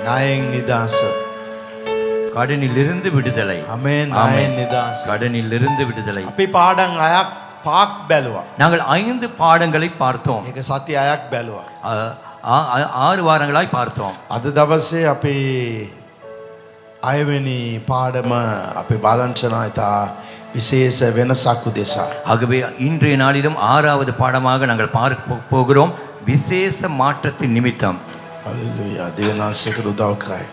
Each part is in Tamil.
ණයෙන් නිදහස. கடனிலிருந்து விடுதலை. ආමේන්. ஆமென். ණයෙන් නිදහස. கடனிலிருந்து விடுதலை. අපි පාඩම් 6ක් පාක් බැලුවා. நாங்கள் 5 பாடங்களை பார்த்தோம். ඒක සති 6ක් බැලුවා. 6 வாரங்களாய் பார்த்தோம். අද දවසේ අපි 6වෙනි පාඩම අපි බලන්නා ඉතා විශේෂ වෙනසක් උදෙසා. ஆகவே இன்றைய நாளிலும் 6வது பாடமாக நாங்கள் பார்க்க போகிறோம், விசேஷ மாற்றத்தின் நிமித்தம். හලෙලූයා. දෙවියන්සේකට උදව් කරයි.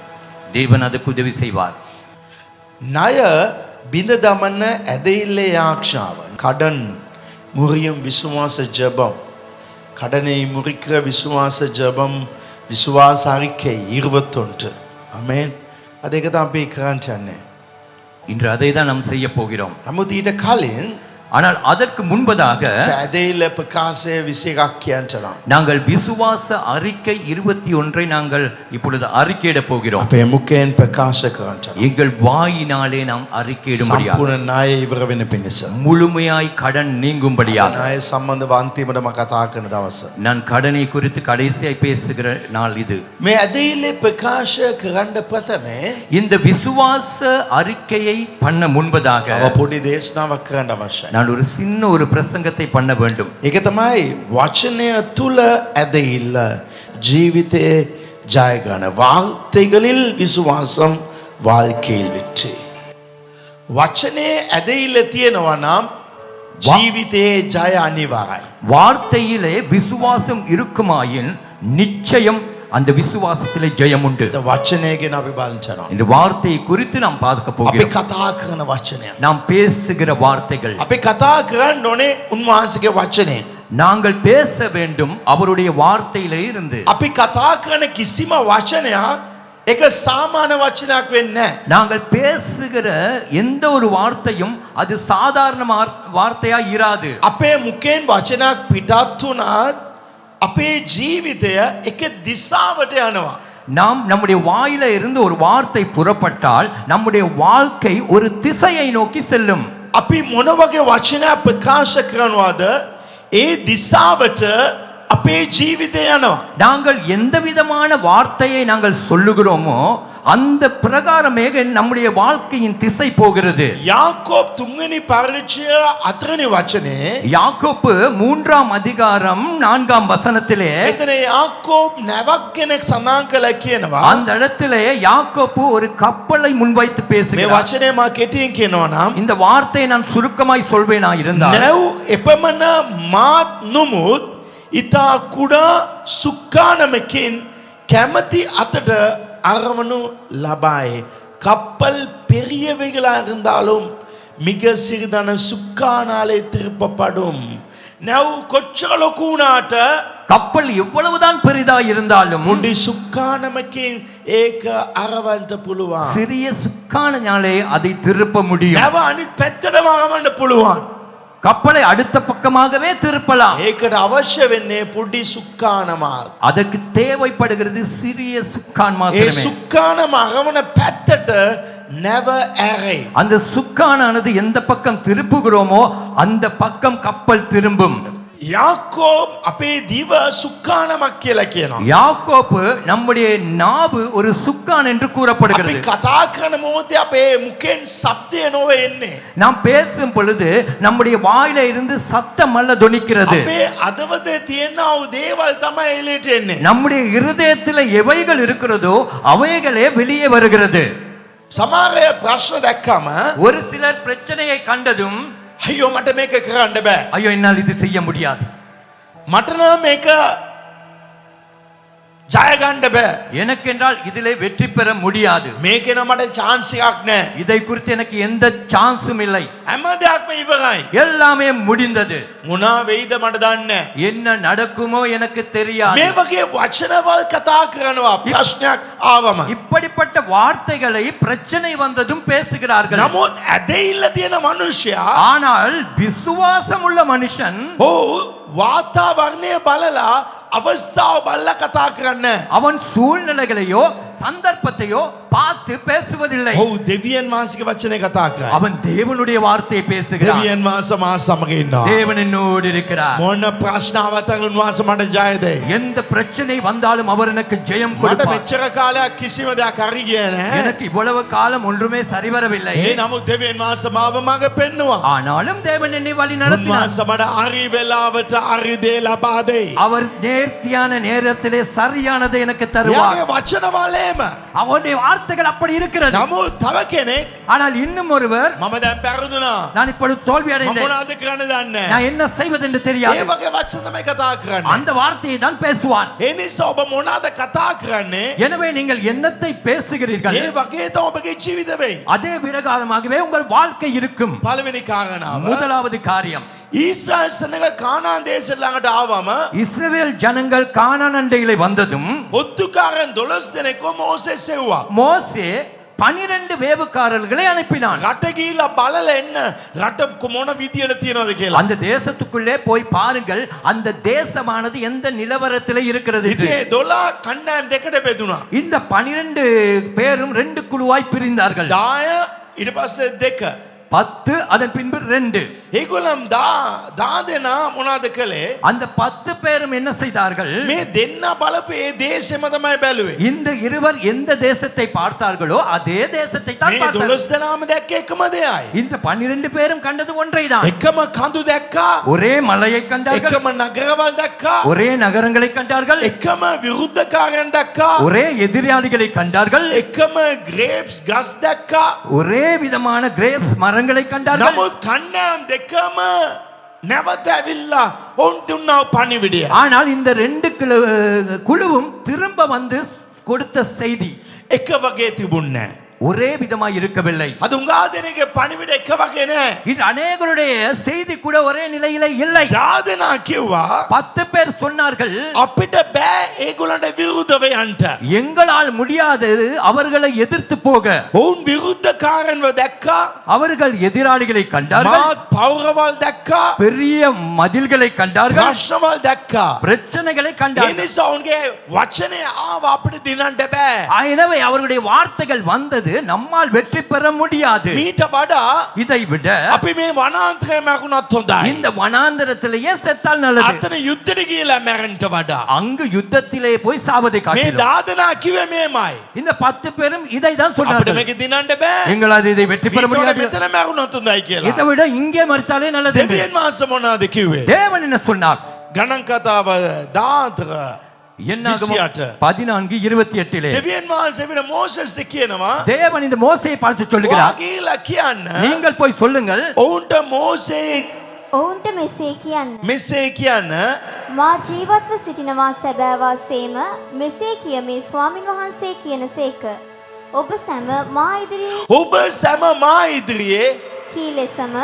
தேவன் அதுக்கு உதவி செய்வார். ණය බිඳ දමන ඇදහිල්ලේ ආක්ෂාව. கடன் முறியும் விசுவாச ஜெபம். கடனை முறிக்கிற விசுவாச ஜெபம், விசுவாச அறிக்கை 21. ஆமென். அதேක තමයි අපි කරන්න යන්නේ. இன்று அதை தான் நாம் செய்ய போகிறோம். නමුත් ඊට කලින් ஆனால் அதற்கு முன்பதாக ඇදහිල්ල ප්‍රකාශය 21ක් කියන්නවා. நாங்கள் விசுவாச அறிக்கை 21 நாங்கள் இப்பொழுது அறிக்கையிட போகிறோம். අපේ මුඛයෙන් ප්‍රකාශ කරන්න. எங்கள் வாயினாலே நாம் அறிக்கையிடும்படியாக, සම්පූර්ණ ණය ඉවර වෙන පිණිස. முழுமையாய் கடன் நீங்கும்படியாக. ණය සම්බන්ධව අන්තිමටම කතා කරන දවස. நான் கடனை குறித்து கடைசியாய் பேசுகிற நாள் இது. මේ ඇදහිල්ලේ ප්‍රකාශ කරන්න ප්‍රථමේ இந்த விசுவாச அறிக்கையை பண்ண முன்பதாக අව පොඩි දේශනාවක් කරන්න අවශ්‍යයි. நான் ஒரு சின்ன ஒரு பிரசங்கத்தை பண்ண வேண்டும். ඒක තමයි වචනය තුල ඇදහිල්ල ජීවිතේ ජය ගන්න. வார்த்தைகளில் விசுவாசம் வாழ்க்கையில் வெற்றி. වචනේ ඇදහිල්ල තියෙනවා නම් ජීවිතේ ජය අනිවාර්යයි. வார்த்தையிலே விசுவாசம் இருக்குமாயின் நிச்சயம் அந்த விசுவாசத்திலே ஜெயம் உண்டு. இந்த වචනය ගැන අපි බලනවා. இந்த வார்த்தையை குறித்து நாம் பார்க்க අපි போகிறோம். කතා කරන වචනය. நாம் பேசுகிற வார்த்தைகள். අපි කතා කරන්න ඕනේ උන්වහන්සේගේ වචනේ. நாங்கள் பேச வேண்டும் அவருடைய வார்த்தையிலே இருந்து. අපි කතා කරන කිසිම වචනයක් ඒක සාමාන්‍ය වචනයක් වෙන්නේ නැහැ. நாங்கள் பேசுகிற எந்த ஒரு வார்த்தையும் அது சாதாரண வார்த்தையா இராது. අපේ මුඛයෙන් වචනයක් පිටත් වුණත් අපේ ජීවිතය එක දිශාවට යනවා. நாம் நம்முடைய வாயில இருந்து ஒரு வார்த்தை புறப்பட்டால் நம்முடைய வாழ்க்கை ஒரு திசையை நோக்கி செல்லும். අපි මොන වගේ වචනයක් ප්‍රකාශ කරනවද ඒ දිශාවට අපේ ජීවිතය යනවා. நாங்கள் எந்த விதமான வார்த்தையை நாங்கள் சொல்லுகிறோமோ அந்த பிரகாரமே நம்முடைய வாழ்க்கையின் திசை போகிறது. யாக்கோப் 3 පරිච්ඡේදය 4 වචනේ யாக்கோப்பு 3 அதிகாரம் 4 வசனத்திலே එතන யாக்கோப் නැවක් කෙනෙක් සඳහන් කළා කියනවා. அந்த இடத்திலே யாக்கோப்பு ஒரு கப்பலை முன்வைத்து මේ பேசுகிறார். වචනේ මා කෙටියෙන් කියනවා නම් இந்த வார்த்தையை நான் சுருக்கமாய் சொல்வேனா இருந்தால், නැව් එපමණ මාත් නුමුත් ඉතා කුඩා සුක්කානමකින් කැමති අතට අරවනු ලබයි. கப்பல் பெரியவைகளா இருந்தாலும் மிக சிறிதான சுக்கானாலே திருப்பப்படும். නැව් කොච්චර ලොකු වුණාට கப்பல் எவ்வளவுதான் பெரிதா இருந்தாலும் මුඩි සුක්කානමකින් ඒක අරවන්න පුළුවන්. சிறிய சுக்கானாலே அதை திருப்ப முடியும். නැව අනිත් පැත්තටම අරවන්න පුළුවන්. கப்பலை அடுத்த பக்கமாகவே திருப்பலாம். ඒකට අවශ්‍ය වෙන්නේ පුඩි සුක්කානමක්. அதற்கு தேவைப்படுகிறது சிறிய சுக்கான் ඒ மாத்திரமே. සුක්කානම අරවන පැත්තට නැව ඇරේ. அந்த சுக்கானானது எந்த பக்கம் திருப்புகிறோமோ அந்த பக்கம் கப்பல் திரும்பும். யாக்கோப் අපේ දිව සුක්කානමක් කියලා කියනවා. யாக்கோப்பு நம்முடைய நாவு ஒரு சுக்கான் என்று අපි கூறப்படுகிறது. කතා කරන මොහොතේ අපේ මුඛෙන් ශබ්දය නොවේ එන්නේ. நாம் பேசும் பொழுது நம்முடைய வாயில இருந்து சத்தம் அல்ல தொனிக்கிறது. අපේ අදවතේ තියෙනා වූ දේවල් තමයි එළියට එන්නේ. நம்முடைய இருதயத்தில் எவைகள் இருக்கிறதோ அவைகளே வெளியே வருகிறது. සමහර අය ප්‍රශ්න දැක්කම ஒரு சிலர் பிரச்சனையை கண்டதும் අයියෝ මට මේක කරන්න බෑ. ஐயோ என்னால் இது செய்ய முடியாது, මට නම් මේක ජය ගන්න බෑ. எனக்கென்றால் இதிலே வெற்றி பெற முடியாது, මේක නම් මට chance එකක් නෑ. இதை குறித்து எனக்கு எந்த சான்ஸும் இல்லை, හැම දෙයක්ම ඉවරයි. எல்லாமே முடிந்தது, මොනවා වෙයිද මට දන්නේ නෑ. என்ன நடக்குமோ எனக்கு தெரியாது. මේ වගේ වචනවල් කතා කරනවා ප්‍රශ්නයක් ආවම. இப்படிப்பட்ட வார்த்தைகளை பிரச்சனை வந்ததும் பேசுகிறார்கள். නමුත් ඇදහිල්ල තියෙන මනුෂ්‍යයා ஆனால் விசுவாசம் உள்ள மனுஷன் වාතාවරණය බලලා අවස්ථාව බලලා කතා කරන්නේ. அவன் சூழ்நிலைகளையோ சந்தர்ப்பத்தையோ பார்த்து பேசுவதில்லை. ඔව් දෙවියන් වහන්සේගේ වචනේ කතා කරයි. அவன் தேவனுடைய வார்த்தையை பேசுகிறான். දෙවියන් වහන්සේ මා සමග ඉන්නවා. தேவன் என்னோடு இருக்கிறார். මොන ප්‍රශ්නාවත් උන්වහන්සේ මට ජය දෙයි. எந்த பிரச்சனை வந்தாலும் அவர் எனக்கு ஜெயம் මට கொடுப்பார். මෙච්චර කාලයක් කිසිම දෙයක් හරි ගියේ නැහැ. எனக்கு இவ்வளவு காலம் ஒன்றுமே சரிவரவில்லை. ඒ නමුත් දෙවියන් වහන්සේ මාව මඟ පෙන්නුවා. ஆனாலும் தேவன் என்னை வழி நடத்தினார். උන්වහන්සේ මට හරි වෙලාවට හරි දේ ලබා දෙයි. அவர் நேர்த்தியான நேரத்திலே சரியானதை எனக்கு தருவார். එයාගේ වචනවලේම. அவருடைய வார்த்தைகள் அப்படி இருக்கிறது. නමුත් තව කෙනෙක් ஆனால் இன்னும் ஒருவர், මම දැන් පැරදුනා. நான் இப்பொழுது தோல்வி මම அடைந்தேன், මොනවද කරන්න දන්නේ නැහැ. நான் என்ன செய்வது என்று ඒ தெரியாது, වගේ වචන තමයි කතා කරන්නේ. அந்த வார்த்தையை தான் பேசுவான். ඒ නිසා ඔබ මොනවද කතා කරන්නේ? எனவே நீங்கள் என்னத்தை பேசுகிறீர்கள், ඒ වගේ තමයි ඔබගේ ජීවිත වෙයි. அதே பிரகாரமாகவே உங்கள் வாழ்க்கை இருக்கும். පළවෙනි කාරණාව முதலாவது காரியம், ඊශ්‍රායල් සනග කානාන් දේශ ළඟට ආවම இஸ்ரவேல் ஜனங்கள் கானான் அண்டையிலே வந்ததும் ඔත්තුකාරයන් 12 දෙනෙක්ව මෝසෙස් එව්වා. மோசே 12 வேவுக்காரர்களை அனுப்பினான். රට ගිහිල්ලා බලලා එන්න රට මොන විදියට තියනවද කියලා. அந்த தேசத்துக்குள்ளே போய் பாருங்கள், அந்த தேசமானது எந்த நிலவரத்திலே இருக்கிறது என்று. ඉතින් 12 කණ්ඩායම් දෙකට බෙදුණා. இந்த 12 பேரும் 2 குழுவாய் பிரிந்தார்கள். 10 ඊට පස්සේ 2. 10 அதன் பின்பு 2. ඒගොල්ලන් 10 දෙනා මොනවද කළේ? அந்த 10 பேரும் என்ன செய்தார்கள்? මේ දෙන්න බලපු ඒ දේශෙම තමයි බැලුවේ. இந்த இருவர் எந்த தேசத்தை பார்த்தார்களோ அதே தேசத்தை தான் මේ பார்த்தார்கள். 12 දෙනාම දැක්ක එකම දෙයයි. இந்த 12 பேரும் கண்டது ஒன்றைதான். එකම කඳු දැක්කා. ஒரே மலையை கண்டார்கள், එකම නගරවල් දැක්කා. ஒரே நகரங்களை கண்டார்கள், එකම විරුද්ධකාරයන් දැක්කා. ஒரே எதிராளிகளை கண்டார்கள், එකම grapes ගස් දැක්කා. ஒரே விதமான கிரேப்ஸ் மரங்களை கண்டார்கள். නමුත් කණ්ඩායම් දෙකම නැවත ඇවිල්ලා ඔවුන් දුන්නා පණිවිඩය. ஆனால் இந்த 2 குழுவும் திரும்ப வந்து கொடுத்த செய்தி එක වගේ තිබුණේ නැහැ. ஒரே விதமாய் இருக்கவில்லை. අද උංගා දෙනෙක්ගේ පණිවිඩ එක වගේ නෑ. இது அநேகருடைய செய்தி கூட ஒரே நிலையில இல்லை. යාදනා කිව්වා 10 பேர் சொன்னார்கள், අපිට බෑ ඒගොල්ලන්ට විරුද්ධව යන්න. எங்களால் முடியாது அவர்களை எதிர்த்து போக. ඔවුන් විරුද්ධකාරයන්ව දැක්කා. அவர்கள் எதிராளிகளை கண்டார்கள், මාත් පෞරවල් දැක්කා. பெரிய மதில்களை கண்டார்கள், ප්‍රශ්නවල් දැක්කා. பிரச்சனைகளை ඒ கண்டார்கள். නිසා ඔවුන්ගේ වචනය ආව අපිට දිනන්න බෑ. எனவே அவர்களுடைய வார்த்தைகள் வந்தது, நம்மால் வெற்றி பெற முடியாது. මීට වඩා இதை விட අපි මේ වනාන්තරය මැරුණත් හොඳයි. இந்த வனாந்தரத்திலேயே செத்தால் நல்லது. අතන යුද්ධෙට ගිහලා මැරෙන්න වඩා. அங்கு யுத்தத்திலே போய் சாவதை මේ காட்டிலும். දාදනා කිව්වේ මේමයි. இந்த 10 பேரும் இதை தான் අපිට சொன்னார்கள், මේක දිනන්න බෑ. எங்களால் இதை வெற்றி பெற මීට වඩා முடியாது, මෙතන මැරුණත් හොඳයි කියලා. இதை விட இங்கே மறித்தாலே நல்லது என்று. දෙවියන් වහන්සේ මොනවද කිව්වේ? தேவன் என்ன சொன்னார்? ගණන් කතාව 14 என்னாகமம் 28. 14:28 දෙවියන් වහන්සේ වින මෝසෙස් කියනවා தேவன் இந்த மோசேயை பார்த்து சொல்லுகிறார், "ඔයාගේලා කියන්න நீங்கள் போய் சொல்லுங்கள், ඔවුන්ට මෝසේ ඔවුන්ට මෙසේ කියන්න. මෙසේ කියන්න මා ජීවත්ව සිටිනවා සැබෑවා සේම මෙසේ කියමේ ස්වාමින් වහන්සේ කියන සේක. ඔබ සැම මා ඉදිරියේ ඔබ සැම මා ඉදිරියේ කී ලෙසම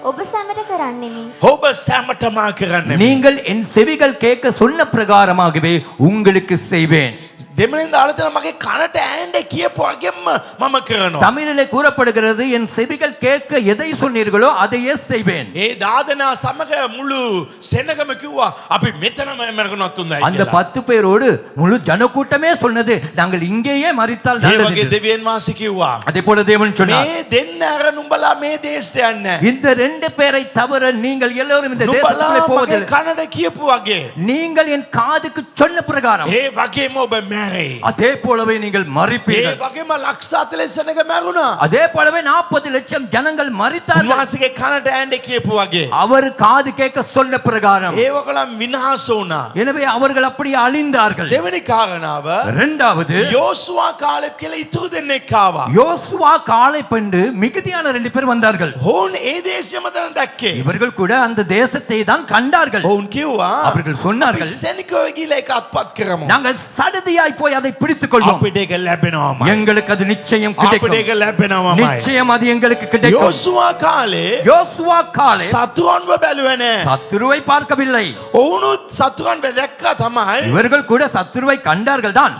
ඔබ සැමට කරන්නෙමි. ඔබ සැමට මා කරන්නේ." நீங்கள் என் செவிகள் கேட்க சொன்ன பிரகாரமாகவே உங்களுக்கு செய்வேன். දෙමළෙන් දාලා තියෙන මගේ කනට ඈඳ කියපු වගේම මම කරනවා. தமிழிலே கூறப்படுகிறது, என் செவிகள் கேட்க எதை சொன்னீர்களோ அதையே செய்வேன். ඒ දාදනා සමග මුළු සෙනගම කිව්වා අපි මෙතනම මැරුණත් හොඳයි அந்த කියලා. 10 பேரோடு முழு ஜனக்கூட்டமே சொன்னது, நாங்கள் இங்கேயே மறித்தால் ඒ நல்லது වගේ என்று. දෙවියන් වහන්සේ කිව්වා அதே போல தேவன் சொன்னார், මේ දෙන්න අර නුඹලා මේ දේශයට යන්නේ. இந்த 2 பேரை தவிர நீங்கள் எல்லோரும் இந்த නුඹලා தேசத்துக்குள்ளே මගේ போவதில்லை. කනට කියපු වගේ நீங்கள் என் காதுக்கு சொன்ன பிரகாரம் ඒ වගේම ඔබ මැරේ. அதே போலவே நீங்கள் ඒ மறிப்பீர்கள். වගේම ලක්ෂ 40 සෙනග මැරුණා. அதே போலவே 40 லட்சம் ஜனங்கள் மறித்தார்கள். උන්වහන්සේගේ කනට ඈඳ කියපු වගේ. அவர் காது கேட்க சொன்ன பிரகாரம். ඒ වගලම් විනාශ වුණා. எனவே அவர்கள் அப்படியே அழிந்தார்கள். දෙවෙනි කාරණාව இரண்டாவது, යෝසුවා කාලෙ කියලා ඉතුරු දෙන්නෙක් ආවා. யோசுவா காலை பண்டு மிகுதியான 2 பேர் வந்தார்கள். ඔවුන් ඒ දේශයම තමයි දැක්කේ. இவர்கள் கூட அந்த தேசத்தை தான் கண்டார்கள். ඔවුන් කිව්වා அவர்கள் சொன்னார்கள், සෙනිකව ගිහලා ඒක අත්පත් කරමු. நாங்கள் சடுதியாய் போய் அதை பிடித்துக் கொள்வோம், අපිට ඒක ලැබෙනවාමයි. எங்களுக்கு அது நிச்சயம் අපිට கிடைக்கும், ඒක ලැබෙනවාමයි. நிச்சயம் அது எங்களுக்கு கிடைக்கும். යෝසුවා කාලේ யோசுவா காலை සතුරන්ව බැලුවේ නැහැ. சத்துருவை பார்க்கவில்லை, ඔවුනුත් සතුරන්ව දැක්කා තමයි. இவர்கள் கூட சத்துருவை கண்டார்கள் தான்,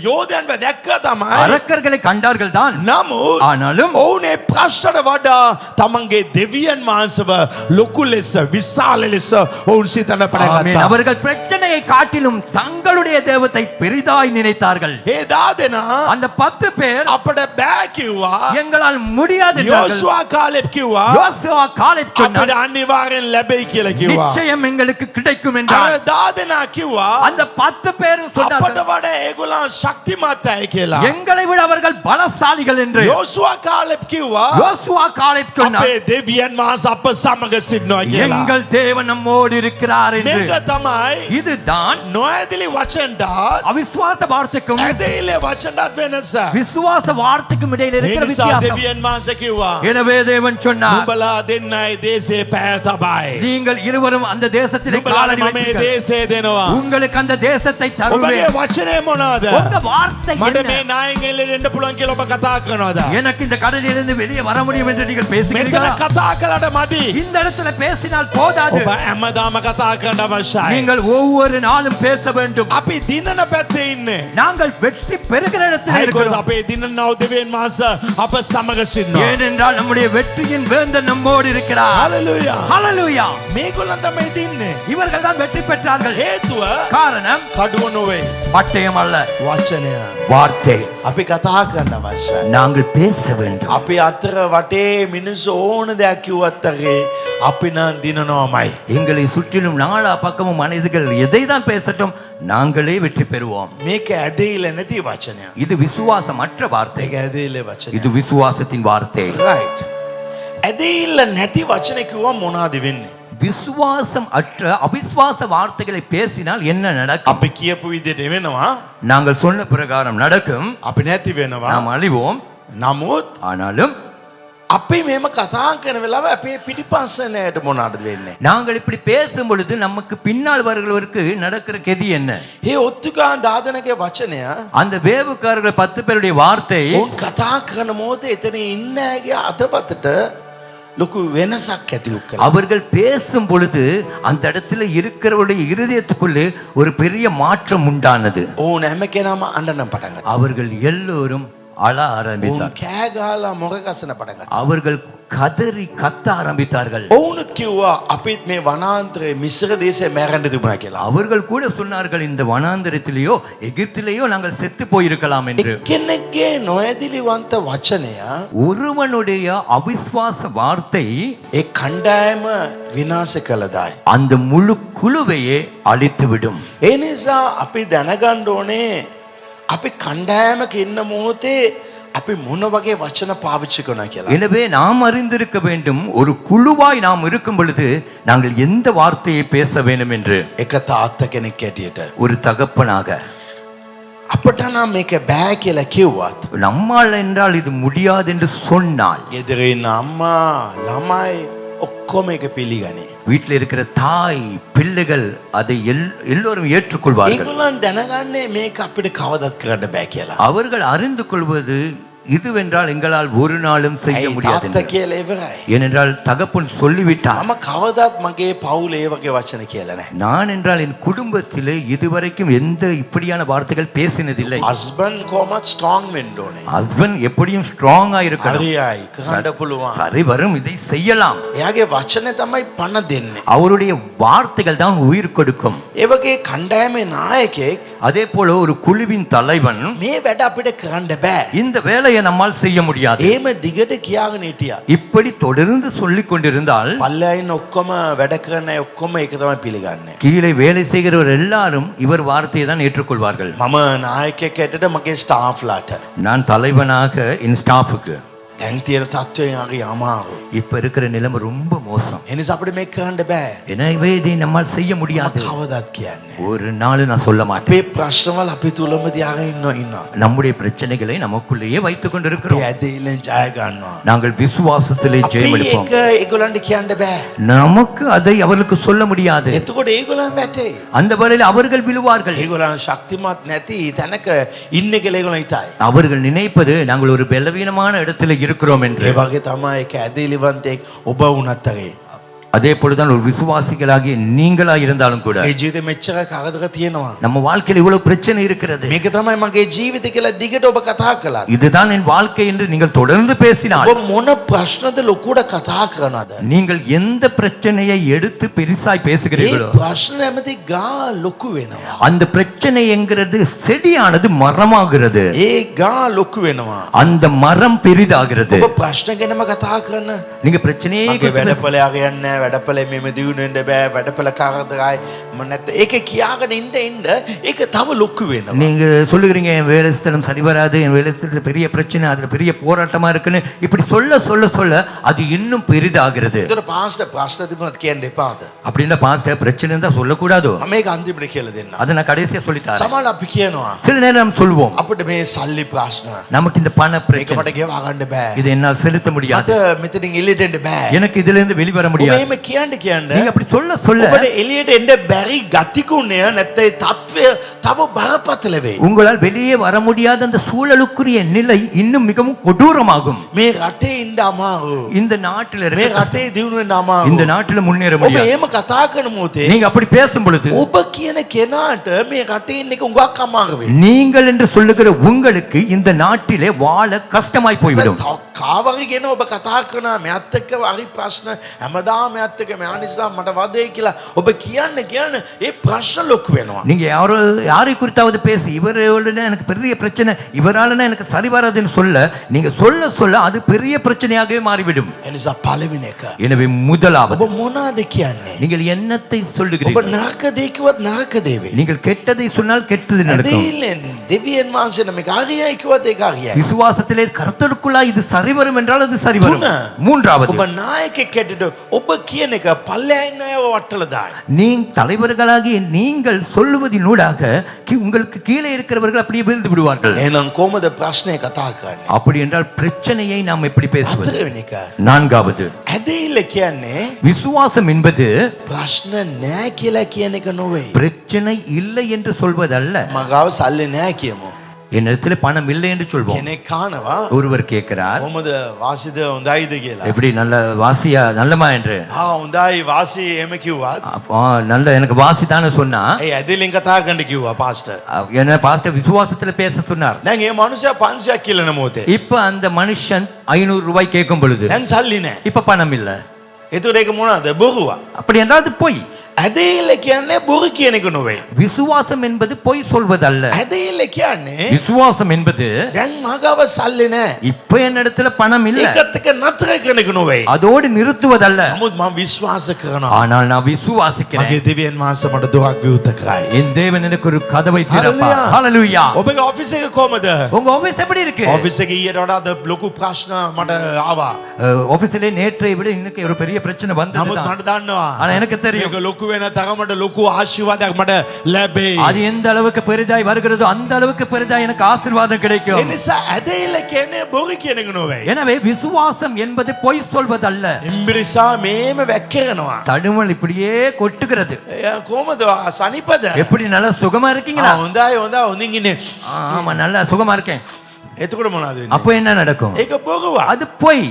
යෝධයන්ව දැක්කා තමයි. அரக்கர்களை கண்டார்கள் தான். නමුත් ஆனாலும் ඔවුන් ඒ ප්‍රශ්නට වඩා තමන්ගේ දෙවියන් වහන්සේව ලොකු ලෙස විශාල ලෙස ඔවුන් සිතන්න පටන් ஆமென். ගත්තා. அவர்கள் பிரச்சனையை காட்டிலும் தங்களுடைய தேவத்தை பெரிதாக பெரிதாய் நினைத்தார்கள். ඒ 10 දෙනා அந்த 10 பேர் අපට බෑ කිව්වා. எங்களால் முடியாது என்றார்கள். යෝෂුවා කාලෙබ් කිව්වා. யோசுவா காலேப் අපිට சொன்னார், අනිවාර්යෙන් ලැබෙයි කියලා කිව්වා. நிச்சயம் எங்களுக்கு கிடைக்கும் අර என்றார். 10 දෙනා කිව්වා அந்த 10 பேரும் අපට சொன்னார்கள், වඩා ඒගොල්ලන් ශක්තිමත් අය කියලා. எங்களை விட அவர்கள் பலசாலிகள் என்று. යෝෂුවා කාලෙබ් කිව්වා யோசுவா காலேப் சொன்னார், අපේ දෙවියන් වහන්සේ අප සමග සිටිනවා කියලා. எங்கள் தேவன் நம்மோடு இருக்கிறார் என்று. මේක තමයි இதுதான் නොඇදිලි වචනට அவிசுவாச வார்த்தைக்கும் ඇදහිල්ල වචනටත් වෙනස. விசுவாச வார்த்தைக்கும் இடையில் ඒ இருக்கிற නිසා வித்தியாசம். දෙවියන් වහන්සේ කිව්වා எனவே தேவன் சொன்னார், නුඹලා දෙන්නයි දේශේ පෑ තබයි. நீங்கள் இருவரும் அந்த தேசத்திலே නුඹලා காலடி මම මේ வைத்தீர்கள். දේශේ දෙනවා. உங்களுக்கு அந்த தேசத்தை ඔබගේ தருவேன். වචනේ මොනවාද? உங்க வார்த்தை මට என்ன? මේ නායෙන් එල්ලෙන්න පුළුවන් කියලා ඔබ කතා කරනවද? எனக்கு இந்த கடலிலிருந்து வெளியே வர முடியும் என்று நீங்கள் මෙතන பேசுகிறீர்களா? කතා කළාට මදි. இந்த இடத்துல பேசினால் போதாது, ඔබ හැමදාම කතා කරන්න අවශ්‍යයි. நீங்கள் ஒவ்வொரு நாளும் பேச வேண்டும். අපි දිනන පැත්තේ ඉන්නේ. நாங்கள் வெற்றி பெறுகிற இடத்தில் ඒකෝද இருக்கிறோம். අපේ දිනනව දෙවියන් වහන්සේ අප සමග සිටිනවා. ஏனென்றால் நம்முடைய வெற்றியின் வேந்தன் நம்மோடு இருக்கிறார். හalleluya. ஹalleluya. මේගොල්ලන් තමයි දින්නේ. இவர்கள் தான் வெற்றி பெற்றார்கள். හේතුව காரணம் කඩුව නොවේ. பட்டயம் அல்ல, වචනය. வார்த்தை. අපි කතා කරන්න අවශ්‍යයි. நாங்கள் பேச வேண்டும். අපි අතර වටේ මිනිස්සු ඕන දෙයක් කිව්වත් අගේ අපි නම් දිනනවාමයි. எங்களை சுற்றிலும் நாலா பக்கமும் மனிதர்கள் எதை தான் பேசட்டும், நாங்களே வெற்றி பெறுவோம். මේක ඇදහිල්ල නැති වචනයක්. இது விசுவாசமற்ற வார்த்தை. මේක ඇදහිල්ල වචනයක්. இது விசுவாசத்தின் வார்த்தை. right. ඇදහිල්ල නැති වචන කිව්වා මොනවද වෙන්නේ? விசுவாசம் அற்ற அவிசுவாச வார்த்தைகளை பேசினால் என்ன நடக்கும்? අපි කියපු විදිහට වෙනවා. நாங்கள் சொன்ன பிரகாரம் நடக்கும், අපි නැති වෙනවා. நாம் அழிவோம். නමුත් ஆனாலும் අපි මේම කතා කරන වෙලාව අපේ පිටිපස්සනයට මොනවද වෙන්නේ? நாங்கள் இப்படி பேசும் பொழுது நமக்கு பின்னால் வருகிறவருக்கு நடக்கிற கெதி என்ன? මේ ඔත්තුකාන් දාදනගේ වචනය அந்த வேவுக்காரர்கள் 10 பேருடைய வார்த்தை උන් කතා කරන මොහොතේ එතන ඉන්න ඇගේ අතපතට ලොකු වෙනසක් ඇති කළා. அவர்கள் பேசும் பொழுது அந்த இடத்துல இருக்கிறவருடைய இருதயத்துக்குள்ளே ஒரு பெரிய மாற்றம் உண்டானது. ඕන හැම කෙනාම අඬන්න පටන් ගත්තා. அவர்கள் எல்லோரும் அழ උන් ஆரம்பித்தார். කෑ ගහලා මොක කසන පටන් ගත්තා. அவர்கள் கதறி கத்த ஆரம்பித்தார்கள். ඔවුනුත් කිව්වා අපිත් මේ වනාන්තරයේ මිස්ර දේශේ මැරෙන්න තිබුණා කියලා. அவர்கள் கூட சொன்னார்கள், இந்த வனாந்தரத்திலேயோ எகிப்திலேயோ நாங்கள் செத்து போயிருக்கலாம் என்று. එක්කෙනෙක්ගේ නොඇදිලිවන්ත වචනය ஒருவனுடைய அவிசுவாச வார்த்தை ඒ කණ්ඩායම විනාශ කළදායි. அந்த முழு குழுவையே அழித்துவிடும். ඒ නිසා අපි දැනගන්න ඕනේ අපි කණ්ඩායමක ඉන්න මොහොතේ අපි මොන වගේ වචන පාවිච්චි කරනවා කියලා. எனவே நாம் அறிந்திருக்க வேண்டும், ஒரு குழுவாய் நாம் இருக்கும் பொழுது நாங்கள் எந்த வார்த்தையை பேச வேண்டும் என்று. එක තාත්තා කෙනෙක් ඇටියට ஒரு தகப்பனாக අපට නම් මේක බෑ කියලා කිව්වත් நம்மால் என்றால் இது முடியாது என்று சொன்னால் ගෙදර ඉන්න අම්මා ළමයි ඔක්කොම එක පිළිගන්නේ. வீட்டில் இருக்கிற தாய் பிள்ளைகள் அதை எல்லோரும் ஏற்றுக்கொள்வார்கள். ඒගොල්ලන් දැනගන්නේ මේක අපිට කවදත් කරන්න බෑ කියලා. அவர்கள் அறிந்து கொள்வது இதுவென்றால் எங்களால் ஒரு நாளும் செய்ய முடியாது තාත්තා என்று. කියලා ඉවරයි. ஏனென்றால் தகப்பன் சொல்லிவிட்டார். මම කවදත් මගේ පවුලේ ඒ වගේ වචන කියලා නැහැ. நான் என்றால் என் குடும்பத்திலே இதுவரைக்கும் எந்த இப்படியான வார்த்தைகள் பேசினதில்லை. හස්බන්ඩ් කොහොමත් ස්ට්‍රෝං වෙන්න ඕනේ. ஹஸ்பண்ட் எப்படியும் ஸ்ட்ராங்கா இருக்கணும். හරියයි කරන්න පුළුවන්. சரி வரும், இதை செய்யலாம். එයාගේ වචනේ තමයි පණ දෙන්නේ. அவருடைய வார்த்தைகள் தான் உயிர் கொடுக்கும். ඒ වගේ කණ්ඩායමේ නායකයෙක් அதே போல ஒரு குழுவின் தலைவன் මේ වැඩ අපිට කරන්න බෑ. இந்த வேலையை நம்மால் செய்ய முடியாது. එහෙම දිගට කියාගෙන හිටියා. இப்படி தொடர்ந்து சொல்லிக் கொண்டிருந்தால் පල්ලෙයින් ඔක්කොම වැඩ කරන අය ඔක්කොම ඒක තමයි පිළිගන්නේ. கீழே வேலை செய்கிறவர் எல்லாரும் இவர் வார்த்தையை தான் ஏற்றுக்கொள்வார்கள். මම නායකයෙක් හැටියට මගේ ස්ටාෆ්ලාට நான் தலைவனாக என் ஸ்டாஃபுக்கு දැන් තියෙන තත්ත්වය හරි අමාරු. இப்ப இருக்கிற நிலைமை ரொம்ப மோசம். ඒ නිසා අපිට මේක කරන්න බෑ. எனவே இதை நம்மால் செய்ய முடியாது. කවදත් කියන්නේ. ஒரு நாள் நான் சொல்ல மாட்டேன். අපේ ප්‍රශ්නවල අපි තුලම තියාගෙන ඉන්නවා. நம்முடைய பிரச்சனைகளை நமக்குள்ளேயே வைத்துக் கொண்டிருக்கிறோம். අපි ඇදහිල්ලෙන් ජය ගන්නවා. நாங்கள் விசுவாசத்திலே අපි ஜெயம் எடுப்போம். ඒක ඒගොල්ලන්ට කියන්න බෑ. நமக்கு அதை அவர்களுக்கு சொல்ல முடியாது. එතකොට ඒගොල්ලන් වැටේ. அந்த வேளையில் அவர்கள் விழுவார்கள். ඒගොල්ලන් ශක්තිමත් නැති තැනක ඉන්නේ කියලා ඒගොල්ලන් හිතයි. அவர்கள் நினைப்பது நாங்கள் ஒரு பலவீனமான இடத்துல இருக்கிறோம் என்று. ඒ වගේ තමයි ඒක ඇදහිලිවන්තෙක් ඔබ වුණත් අගේ. அதே போலதான் ஒரு விசுவாசிகளாகிய நீங்களா இருந்தாலும் கூட ඒ ජීවිතේ මෙච්චර කරදර තියෙනවා. நம்ம வாழ்க்கையில் இவ்வளவு பிரச்சனை இருக்கிறது. මේක තමයි මගේ ජීවිතය කියලා දිගට ඔබ කතා කළා. இதுதான் என் வாழ்க்கை என்று நீங்கள் தொடர்ந்து பேசினால் ඔබ මොන ප්‍රශ්නද ලොකුට කතා කරනවද? நீங்கள் எந்த பிரச்சனையை எடுத்து பெரிசாய் ඒ பேசுகிறீர்களோ ප්‍රශ්න ඇමති ගා ලොකු වෙනවා. அந்த பிரச்சனை என்கிறது செடியானது மரமாகிறது. ඒ ගා ලොකු වෙනවා. அந்த மரம் பெரிதாகிறது. ඔබ ප්‍රශ්න ගැනම කතා කරන. நீங்க பிரச்சனையே මගේ වැඩපල යන්නේ නැහැ. වැඩපලේ මෙම දියුණු වෙන්න බෑ. වැඩපල කරදරයි. නැත්නම් ඒක කියාගෙන ඉන්න ඒක තව ලොකු වෙනවා. நீங்க சொல்லுகிறீங்க என் வேலை ஸ்தலம் சரி வராது, என் வேலை ஸ்தலத்துல பெரிய பிரச்சனை, அதுல பெரிய போராட்டமா இருக்குன்னு இப்படி சொல்ல சொல்ல சொல்ல அது இன்னும் பெரிதாகிறது. ඒතර පාස්ටර් ප්‍රශ්න තිබුණත් කියන්න එපාද? அப்படின்னா பாஸ்டர் பிரச்சனை தான் சொல்லக்கூடாதோ? මම මේක අන්තිමට කියලා දෙන්නම්. அதை நான் கடைசியா சொல்லித்தரேன். සමහර අපි කියනවා சில நேரம் நாம் சொல்வோம் අපිට මේ සල්ලි ප්‍රශ්න நமக்கு இந்த பண මේක பிரச்சனை මට ගෙවා ගන්න බෑ. இதை என்னால் செலுத்த முடியாது, මට මෙතනින් එළියට එන්න බෑ. எனக்கு இதுல இருந்து வெளிவர ඔබ முடியாது. එහෙම කියන්න நீங்க அப்படி சொல்ல சொல்ல ඔබට එළියට එන්න බැරි ගතිකුණය නැත්නම් තත්වය තව බරපතල වෙයි. உங்களால் வெளியே வர முடியாத அந்த சூழலுக்குரிய நிலை இன்னும் மிகவும் கொடூரமாகும். මේ රටේ ඉන්න අමාරු. இந்த நாட்டில் මේ இருக்க රටේ දියුණු වෙන්න අමාරු. இந்த நாட்டில் முன்னேற ඔබ முடியாது. එහෙම කතා කරන මොහොතේ நீங்க அப்படி பேசும் பொழுது ඔබ කියන කෙනාට මේ රටේ ඉන්න එක උඟක් අමාරු වෙයි. நீங்கள் என்று சொல்லுகிற உங்களுக்கு இந்த நாட்டிலே வாழ கஷ்டமாய் போய்விடும். කාවරි ගැන ඔබ කතා කරනවා මෙයත් එක්ක හරි ප්‍රශ්න හැමදාම මෙයත් එක්ක මෙයා නිසා මට වදේ කියලා ඔබ කියන්න ඒ ප්‍රශ්න ලොකු වෙනවා. நீங்க யாரை குறித்தாவது பேசி இவரோட எனக்கு பெரிய பிரச்சனை, இவரால எனக்கு சரி வராதுன்னு சொல்ல நீங்க சொல்ல சொல்ல அது பெரிய பிரச்சனையாகவே மாறிவிடும். ඒ නිසා පළවෙනි එක எனவே முதலாவது ඔබ මොනවාද කියන්නේ? நீங்கள் என்னத்தை ඔබ சொல்லுகிறீர்கள்? නරක දේ කිව්වත් නරක දේ වෙයි. நீங்கள் கெட்டதை சொன்னால் கெட்டது நடக்கும். දෙවියන් වහන්සේ නමක හරියයි කිව්වත් ඒක හරියයි. விசுவாசத்திலே கர்த்தருக்குள்ளா இது சரி வரும் என்றால் அது சரி வரும். மூன்றாவது ඔබ නායකයෙක් හැටියට ඔබ කියන එක පල්ලෙහායින් අයව වට්ටලා දායි. நீங்க தலைவர்களாகிய நீங்கள் சொல்லுவதினூடாக உங்களுக்கு கீழே இருக்கிறவர்கள் அப்படியே விழுந்து விடுவார்கள். එහෙනම් කොහොමද ප්‍රශ්නේ කතා කරන්නේ? அப்படி என்றால் பிரச்சனையை நாம் எப்படி பேசுவது? හතරවෙනි එක நான்காவது ඇදහිල්ල කියන්නේ விசுவாசம் என்பது ප්‍රශ්න නෑ කියලා කියන එක නොවේ. பிரச்சனை இல்லை என்று சொல்வதல்ல. මගාව සල්ලි නෑ කියමු. என்னிடத்தில் பணம் இல்லை என்று சொல்வோம். කෙනෙක් කානවා ஒருவர் கேட்கிறார், කොහොමද වාසිද හොඳයිද කියලා. எப்படி நல்ல வாசியா நல்லமா என்று. හොඳයි වාසි එහෙම කිව්වත් அப்போ நல்ல எனக்கு வாசி தானே சொன்னா ඒ ඇදහිල්ලෙන් කතා කරන්න කිව්වා පාස්ටර්. என்ன பாஸ்டர் விசுவாசத்துல பேச சொன்னார். දැන් මේ මනුස්සයා 500ක් කියලාන මොතේ. இப்ப அந்த மனுஷன் 500 ரூபாய் கேட்கும் பொழுது දැන් සල්ලි නෑ. இப்ப பணம் இல்ல. එතකොට ඒක මොනවාද? බොරුවා. அப்படி என்றால் அது பொய். ඇදහිල්ල කියන්නේ බොරු කියන එක නොවේ. விசுவாசம் என்பது பொய் சொல்வதல்ல. ඇදහිල්ල කියන්නේ விசுவாசம் என்பது දැන් මගාව සල්ලි නෑ. இப்ப என்னிடத்துல பணம் இல்ல, ඒකත් එක්ක නතර කරන එක නොවේ. அதோடு நிறுத்துவதல்ல. නමුත් මම විශ්වාස කරනවා ஆனால் நான் விசுவாசிக்கிறேன், මගේ දෙවියන් වහන්සේ මට දුකක් විවෘත කරයි. என் தேவன் எனக்கு ஒரு கதவை திறப்பார். Hallelujah. ஹalleluya. ඔබගේ ඔෆිස් එක කොහමද? உங்க ஆபீஸ் எப்படி இருக்கு? ඔෆිස් එකේ ඊට වඩා ලොකු ප්‍රශ්න මට ආවා. ஆபீஸ்ல நேற்றை விட இன்னைக்கு ஒரு பெரிய பிரச்சனை නමුත් வந்தது. මට දන්නවා ஆனா எனக்கு தெரியும் මේක ලොකු වෙන තරමට ලොකු ආශිර්වාදයක් මට ලැබෙයි. அது எந்த அளவுக்கு பெரிதாய் வருகிறதோ அந்த அளவுக்கு பெரிதாய் எனக்கு ஆசீர்வாதம் ඒ கிடைக்கும். නිසා ඇදහිල්ල කියන්නේ බොරු කියන එක නොවේ. எனவே விசுவாசம் என்பது பொய் சொல்வதல்ல. ඉම්බිරිසා මේම වැක්කිරනවා. தடுமல் இப்படியே கொட்டுகிறது. කොහමද සනිපද? எப்படி நல்லா சுகமா இருக்கீங்களா? හොඳයි හොඳින් ඉන්නේ. ஆமா நல்லா சுகமா இருக்கேன். එතකොට මොනවද වෙන්නේ? அப்ப என்ன நடக்கும்? ඒක බොරුවා. அது பொய்.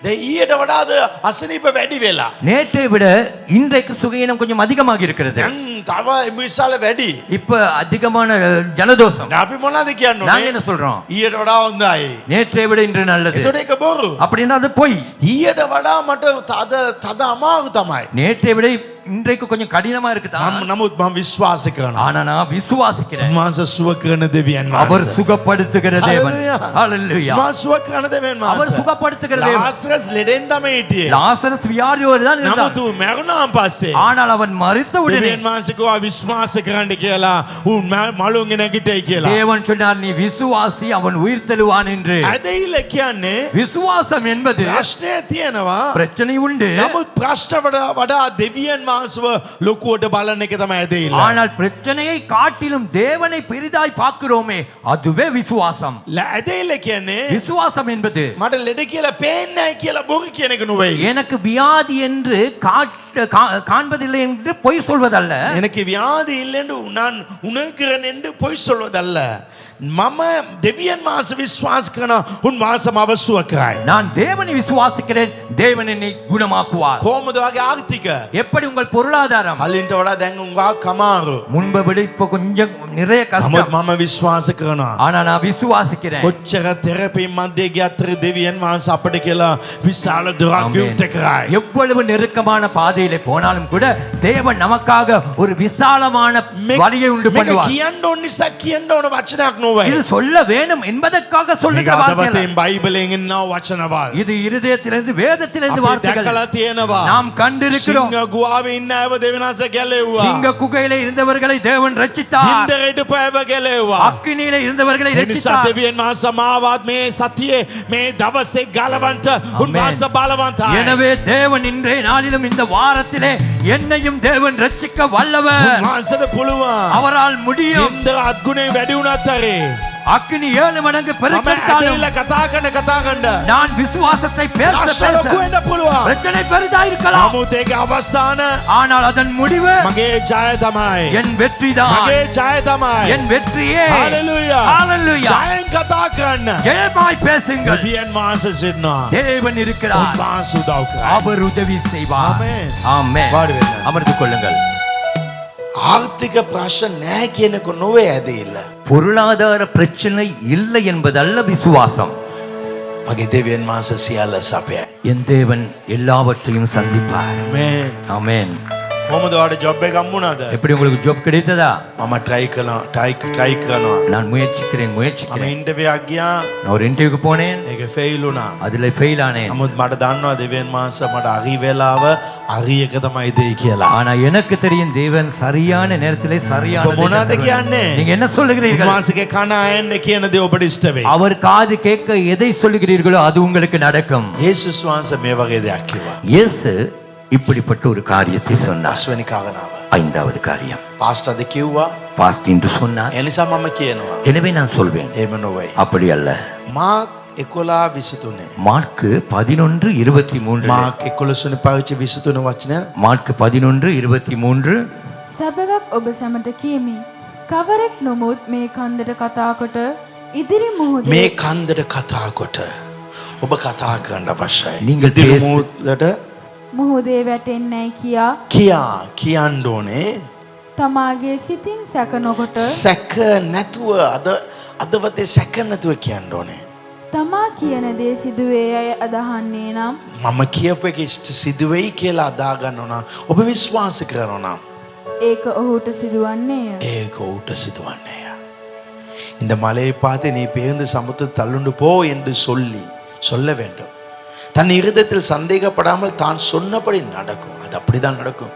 දැන් ඊට වඩා අසනීප වැඩි වෙලා. நேற்றை விட இன்றைக்கு சுகையினம் கொஞ்சம் அதிகமாக இருக்கிறது. දැන් තව ඉම්බිරිසාල වැඩි. இப்ப அதிகமான ஜலதோஷம். දැන් අපි මොනවද කියන්නේ? நாங்க என்ன சொல்றோம்? ඊට වඩා හොඳයි. நேற்றை விட இன்று நல்லது. එතකොට ඒක බොරු. அப்படின்னா அது பொய். ඊට වඩා මට තද අමාරු තමයි. நேற்றை விட இன்றைக்கு கொஞ்சம் கடினமா இருக்குதான். නමුත් මම විශ්වාස කරනවා. ஆனா நான் விசுவாசிக்கிறேன், මාස සුව කරන දෙවියන් அவர் වහන්සේ. சுகப்படுத்துகிற தேவன். Hallelujah. ஹalleluya. මා සුව කරන දෙවියන් அவர் වහන්සේ. சுகப்படுத்துகிற தேவன். ලාසරස් ලෙඩෙන් තමයි හිටියේ. லாசரஸ் வியாதியோடு தான் இருந்தான். නමුත් ඌ මැරුණාන් පස්සේ ஆனால் அவன் மரித்த உடனே දෙවියන් වහන්සේ කිව්වා විශ්වාස කරන්න කියලා. ඌ මලුන් නැගිටයි කියලා. தேவன் சொன்னார், நீ விசுவாசி, அவன் உயிர் தெழுவான் என்று. ඇදහිල්ල කියන්නේ விசுவாசம் என்பது ප්‍රශ්නය තියෙනවා. பிரச்சனை உண்டு, නමුත් ප්‍රශ්න වඩා දෙවියන් වහන්සේව ලොකුවට බලන එක තමයි ඇදහිල්ල. ஆனால் பிரச்சனையை காட்டிலும் தேவனை பெரிதாய் பார்க்கிறோமே அதுவே விசுவாசம். ඇදහිල්ල කියන්නේ விசுவாசம் என்பது මට ලෙඩ කියලා පේන්නේ නැහැ කියලා බොරු කියන එක නෙවෙයි. எனக்கு வியாதி என்று காண்பதில்லை என்று பொய் சொல்வதல்ல. எனக்கு வியாதி இல்லைன்னு நான் உணர்கிறேன் என்று பொய் சொல்வதல்ல. මම දෙවියන් මාස විශ්වාස කරන උන් මාසම අවශ්‍ය කරයි. நான் தேவனை விசுவாசிக்கிறேன், தேவன் என்னை குணமாக்குவார். කොහොමද වගේ ආර්ථික? எப்படி உங்கள் பொருளாதாரம்? කලින්ට වඩා දැන් උංගා කමාරු. முன்பை விட இப்போ கொஞ்சம் நிறைய නමුත් கஷ்டம். මම විශ්වාස කරනවා. ஆனா நான் விசுவாசிக்கிறேன். කොච්චර තෙරපි මැදේ ගියත් දෙවියන් මාස අපිට කියලා විශාල දුරක් විවෘත කරයි. எவ்வளவு நெருக்கமான பாதையிலே போனாலும் கூட தேவன் நமக்காக ஒரு விசாலமான வழியை உண்டு මේක பண்ணுவார். කියන්න ඕන නිසා කියන්න ඕන වචනයක් නොවේ. இது சொல்ல வேணும் என்பதற்காக මේක சொல்லுகிற வார்த்தை அல்ல. අදවතෙන් බයිබලයෙන් එන වචනවල්. இது இருதயத்திலிருந்து வேதத்திலிருந்து අපි வார்த்தைகள் දැකලා තියෙනවා. நாம் கண்டிருக்கிறோம். සිංහ ගුහාවේ ඉන්න අයව දෙවියන්ස ගැලෙව්වා. சிங்க குகையிலே இருந்தவர்களை தேவன் ரட்சித்தார். හින්දරට පෑව ගැලෙව්වා. அக்கினியிலே இருந்தவர்களை ඒ නිසා ரட்சித்தார். දෙවියන් වහන්සේ මාවත් මේ සතියේ මේ දවසේ ගලවන්ට උන්වහන්සේ බලවන්තයි. எனவே தேவன் இன்றைய நாளிலும் இந்த வாரத்திலே என்னையும் தேவன் ரட்சிக்க வல்லவர். උන්වහන්සේට පුළුවන්. அவரால் முடியும். හින්දර අත්ගුණේ වැඩි වුණත් හරි. அக்கினி 7 மடங்கு මම பெருக்கெடுத்தாலும் ඇදහිල්ල කතා කරන நான் விசுவாசத்தை பேச ප්‍රශ්න பேச ලොකු වෙන්න පුළුවන්. பிரச்சனை பெரிதா இருக்கலாம். නමුත් ඒකේ අවසාන ஆனால் அதன் முடிவு මගේ ජය තමයි. என் வெற்றிதான். මගේ ජය තමයි. என் வெற்றியே. හalleluya. ஹalleluya. ජයෙන් කතා කරන්න. ஜெயமாய் பேசுங்கள். දෙවියන් වහන්සේ සිටිනවා. தேவன் இருக்கிறார். උන්වහන්සේ උදව් කරයි. அவர் உதவி செய்வார். ஆமென். ஆமென். வாடி වෙන්න. அமர்ந்து கொள்ளுங்கள். ආර්ථික ප්‍රශ්න නැහැ කියනක නොවේ ඇදහිල්ල. பொருளாதார பிரச்சனை இல்லை என்பதல்ல விசுவாசம். මගේ දෙවියන් වහන්සේ සියල්ල සපයයි. என் தேவன் எல்லாவற்றையும் சந்திப்பார். ආමේන්. ஆமென். කොහොමද ඔයාලට ජොබ් එක හම්බුණාද? எப்படி உங்களுக்கு ஜாப் கிடைத்ததா? මම ට්‍රයි කරනවා. நான் முயற்சிக்கிறேன். මම ඉන්ටර්විව් එකක් ගියා. நான் ஒரு இன்டர்வியூக்கு போனேன். ඒක ෆේල් වුණා. அதுல ஃபெயில் ஆனேன். නමුත් මට දන්නවා දෙවියන් වහන්සේ මට හරි වෙලාව හරි එක තමයි දෙයි කියලා. ஆனா எனக்கு தெரியும் தேவன் சரியான நேரத்திலே சரியான இப்ப මොනවද කියන්නේ? நீங்க என்ன சொல்லுகிறீர்கள்? උන්වහන්සේගේ කන අයන්න කියන දේ ඔබට ඉෂ්ට වෙයි. அவர் காது கேட்க எதை சொல்லுகிறீர்களோ அது உங்களுக்கு நடக்கும். යේසුස් වහන්සේ මේ වගේ දෙයක් කිව්වා. இயேசு இப்படிப்பட்ட ஒரு காரியத்தை சொன்னார். 5 වෙනි කාරණාව. 5வது காரியம். පාස්ටර්ද කිව්වා. பாஸ்ட் என்று சொன்னார். ඒ නිසා මම කියනවා. எனவே நான் சொல்வேன். එහෙම නොවේ. அப்படி அல்ல. මාක් 11:23. மார்க்கு 11:23. මාක් 11 පාවිච්චි 23 වචනය. மார்க்கு 11:23. සැබවක් ඔබ සැමට කියමි. කවරෙක් නොමුත් මේ කන්දට කතා කොට ඉදිරි මුහුදේ මේ කන්දට කතා කොට ඔබ කතා කරන්න අවශ්‍යයි. நீங்கள் ඉදිරි பேச- මුහුදට මුහුදේ වැටෙන්නයි කියන්න ඕනේ. තමාගේ සිතින් සැක නොකොට සැක නැතුව අදවතේ සැක නැතුව කියන්න ඕනේ. තමා කියන දේ සිදුවේ අය අදහන්නේ නම් මම කියපු එක ඉෂ්ට සිදුවෙයි කියලා අදා ගන්න ඕන. ඔබ විශ්වාස කරනවා නම් ඒක ඔහුට සිදුවන්නේය. ඒක ඌට සිදුවන්නේ. இந்த மலையை பார்த்து நீ பேருந்து சமுத்திரத்தில் தள்ளுண்டு போ என்று சொல்ல வேண்டும். தன் இருதயத்தில் சந்தேகப்படாமல் தான் சொன்னபடி நடக்கும். அது அப்படிதான் நடக்கும்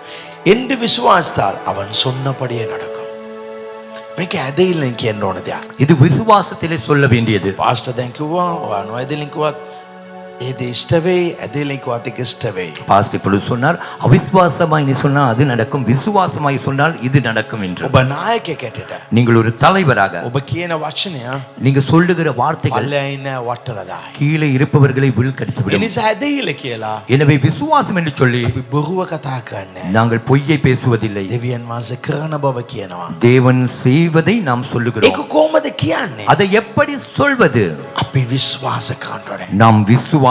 என்று விசுவாசித்தால் அவன் சொன்னபடியே நடக்கும். මේක ඇදහිල්ලෙන් කියන්න ඕන දෙයක්. இது விசுவாசத்திலே சொல்ல வேண்டியது. පාස්ටර් දැන් කිව්වා ඔයා නොඇදහිල්ලෙන් කිව්වත් ඒ දේ ඉෂ්ට වෙයි. ඇදහිල්ලෙන් කිව්වත් ඒක ඉෂ්ට වෙයි. பாஸ்ட் இப்பொழுது சொன்னார், அவிசுவாசமாய் நீ சொன்னால் அது நடக்கும், விசுவாசமாய் சொன்னால் இது நடக்கும் என்று. ඔබ නායකයෙක් ඇටට நீங்கள் ஒரு தலைவராக ඔබ කියන වචනය நீங்க சொல்லுகிற வார்த்தைகள் පල්ලෙහා ඉන්න වට්ටලා දායි. கீழே இருப்பவர்களை வீழ்கடித்து ඒ விடும். නිසා ඇදහිල්ල කියලා எனவே விசுவாசம் என்று சொல்லி අපි බොරුව කතා කරන්නේ. நாங்கள் பொய்யை பேசுவதில்லை. දෙවියන් වහන්සේ කරන බව කියනවා. தேவன் செய்வதை நாம் ඒක சொல்லுகிறோம். කොහොමද කියන්නේ? அதை எப்படி சொல்வது? අපි විශ්වාස කරන්න ඕනේ. நாம் விசுவாசிக்க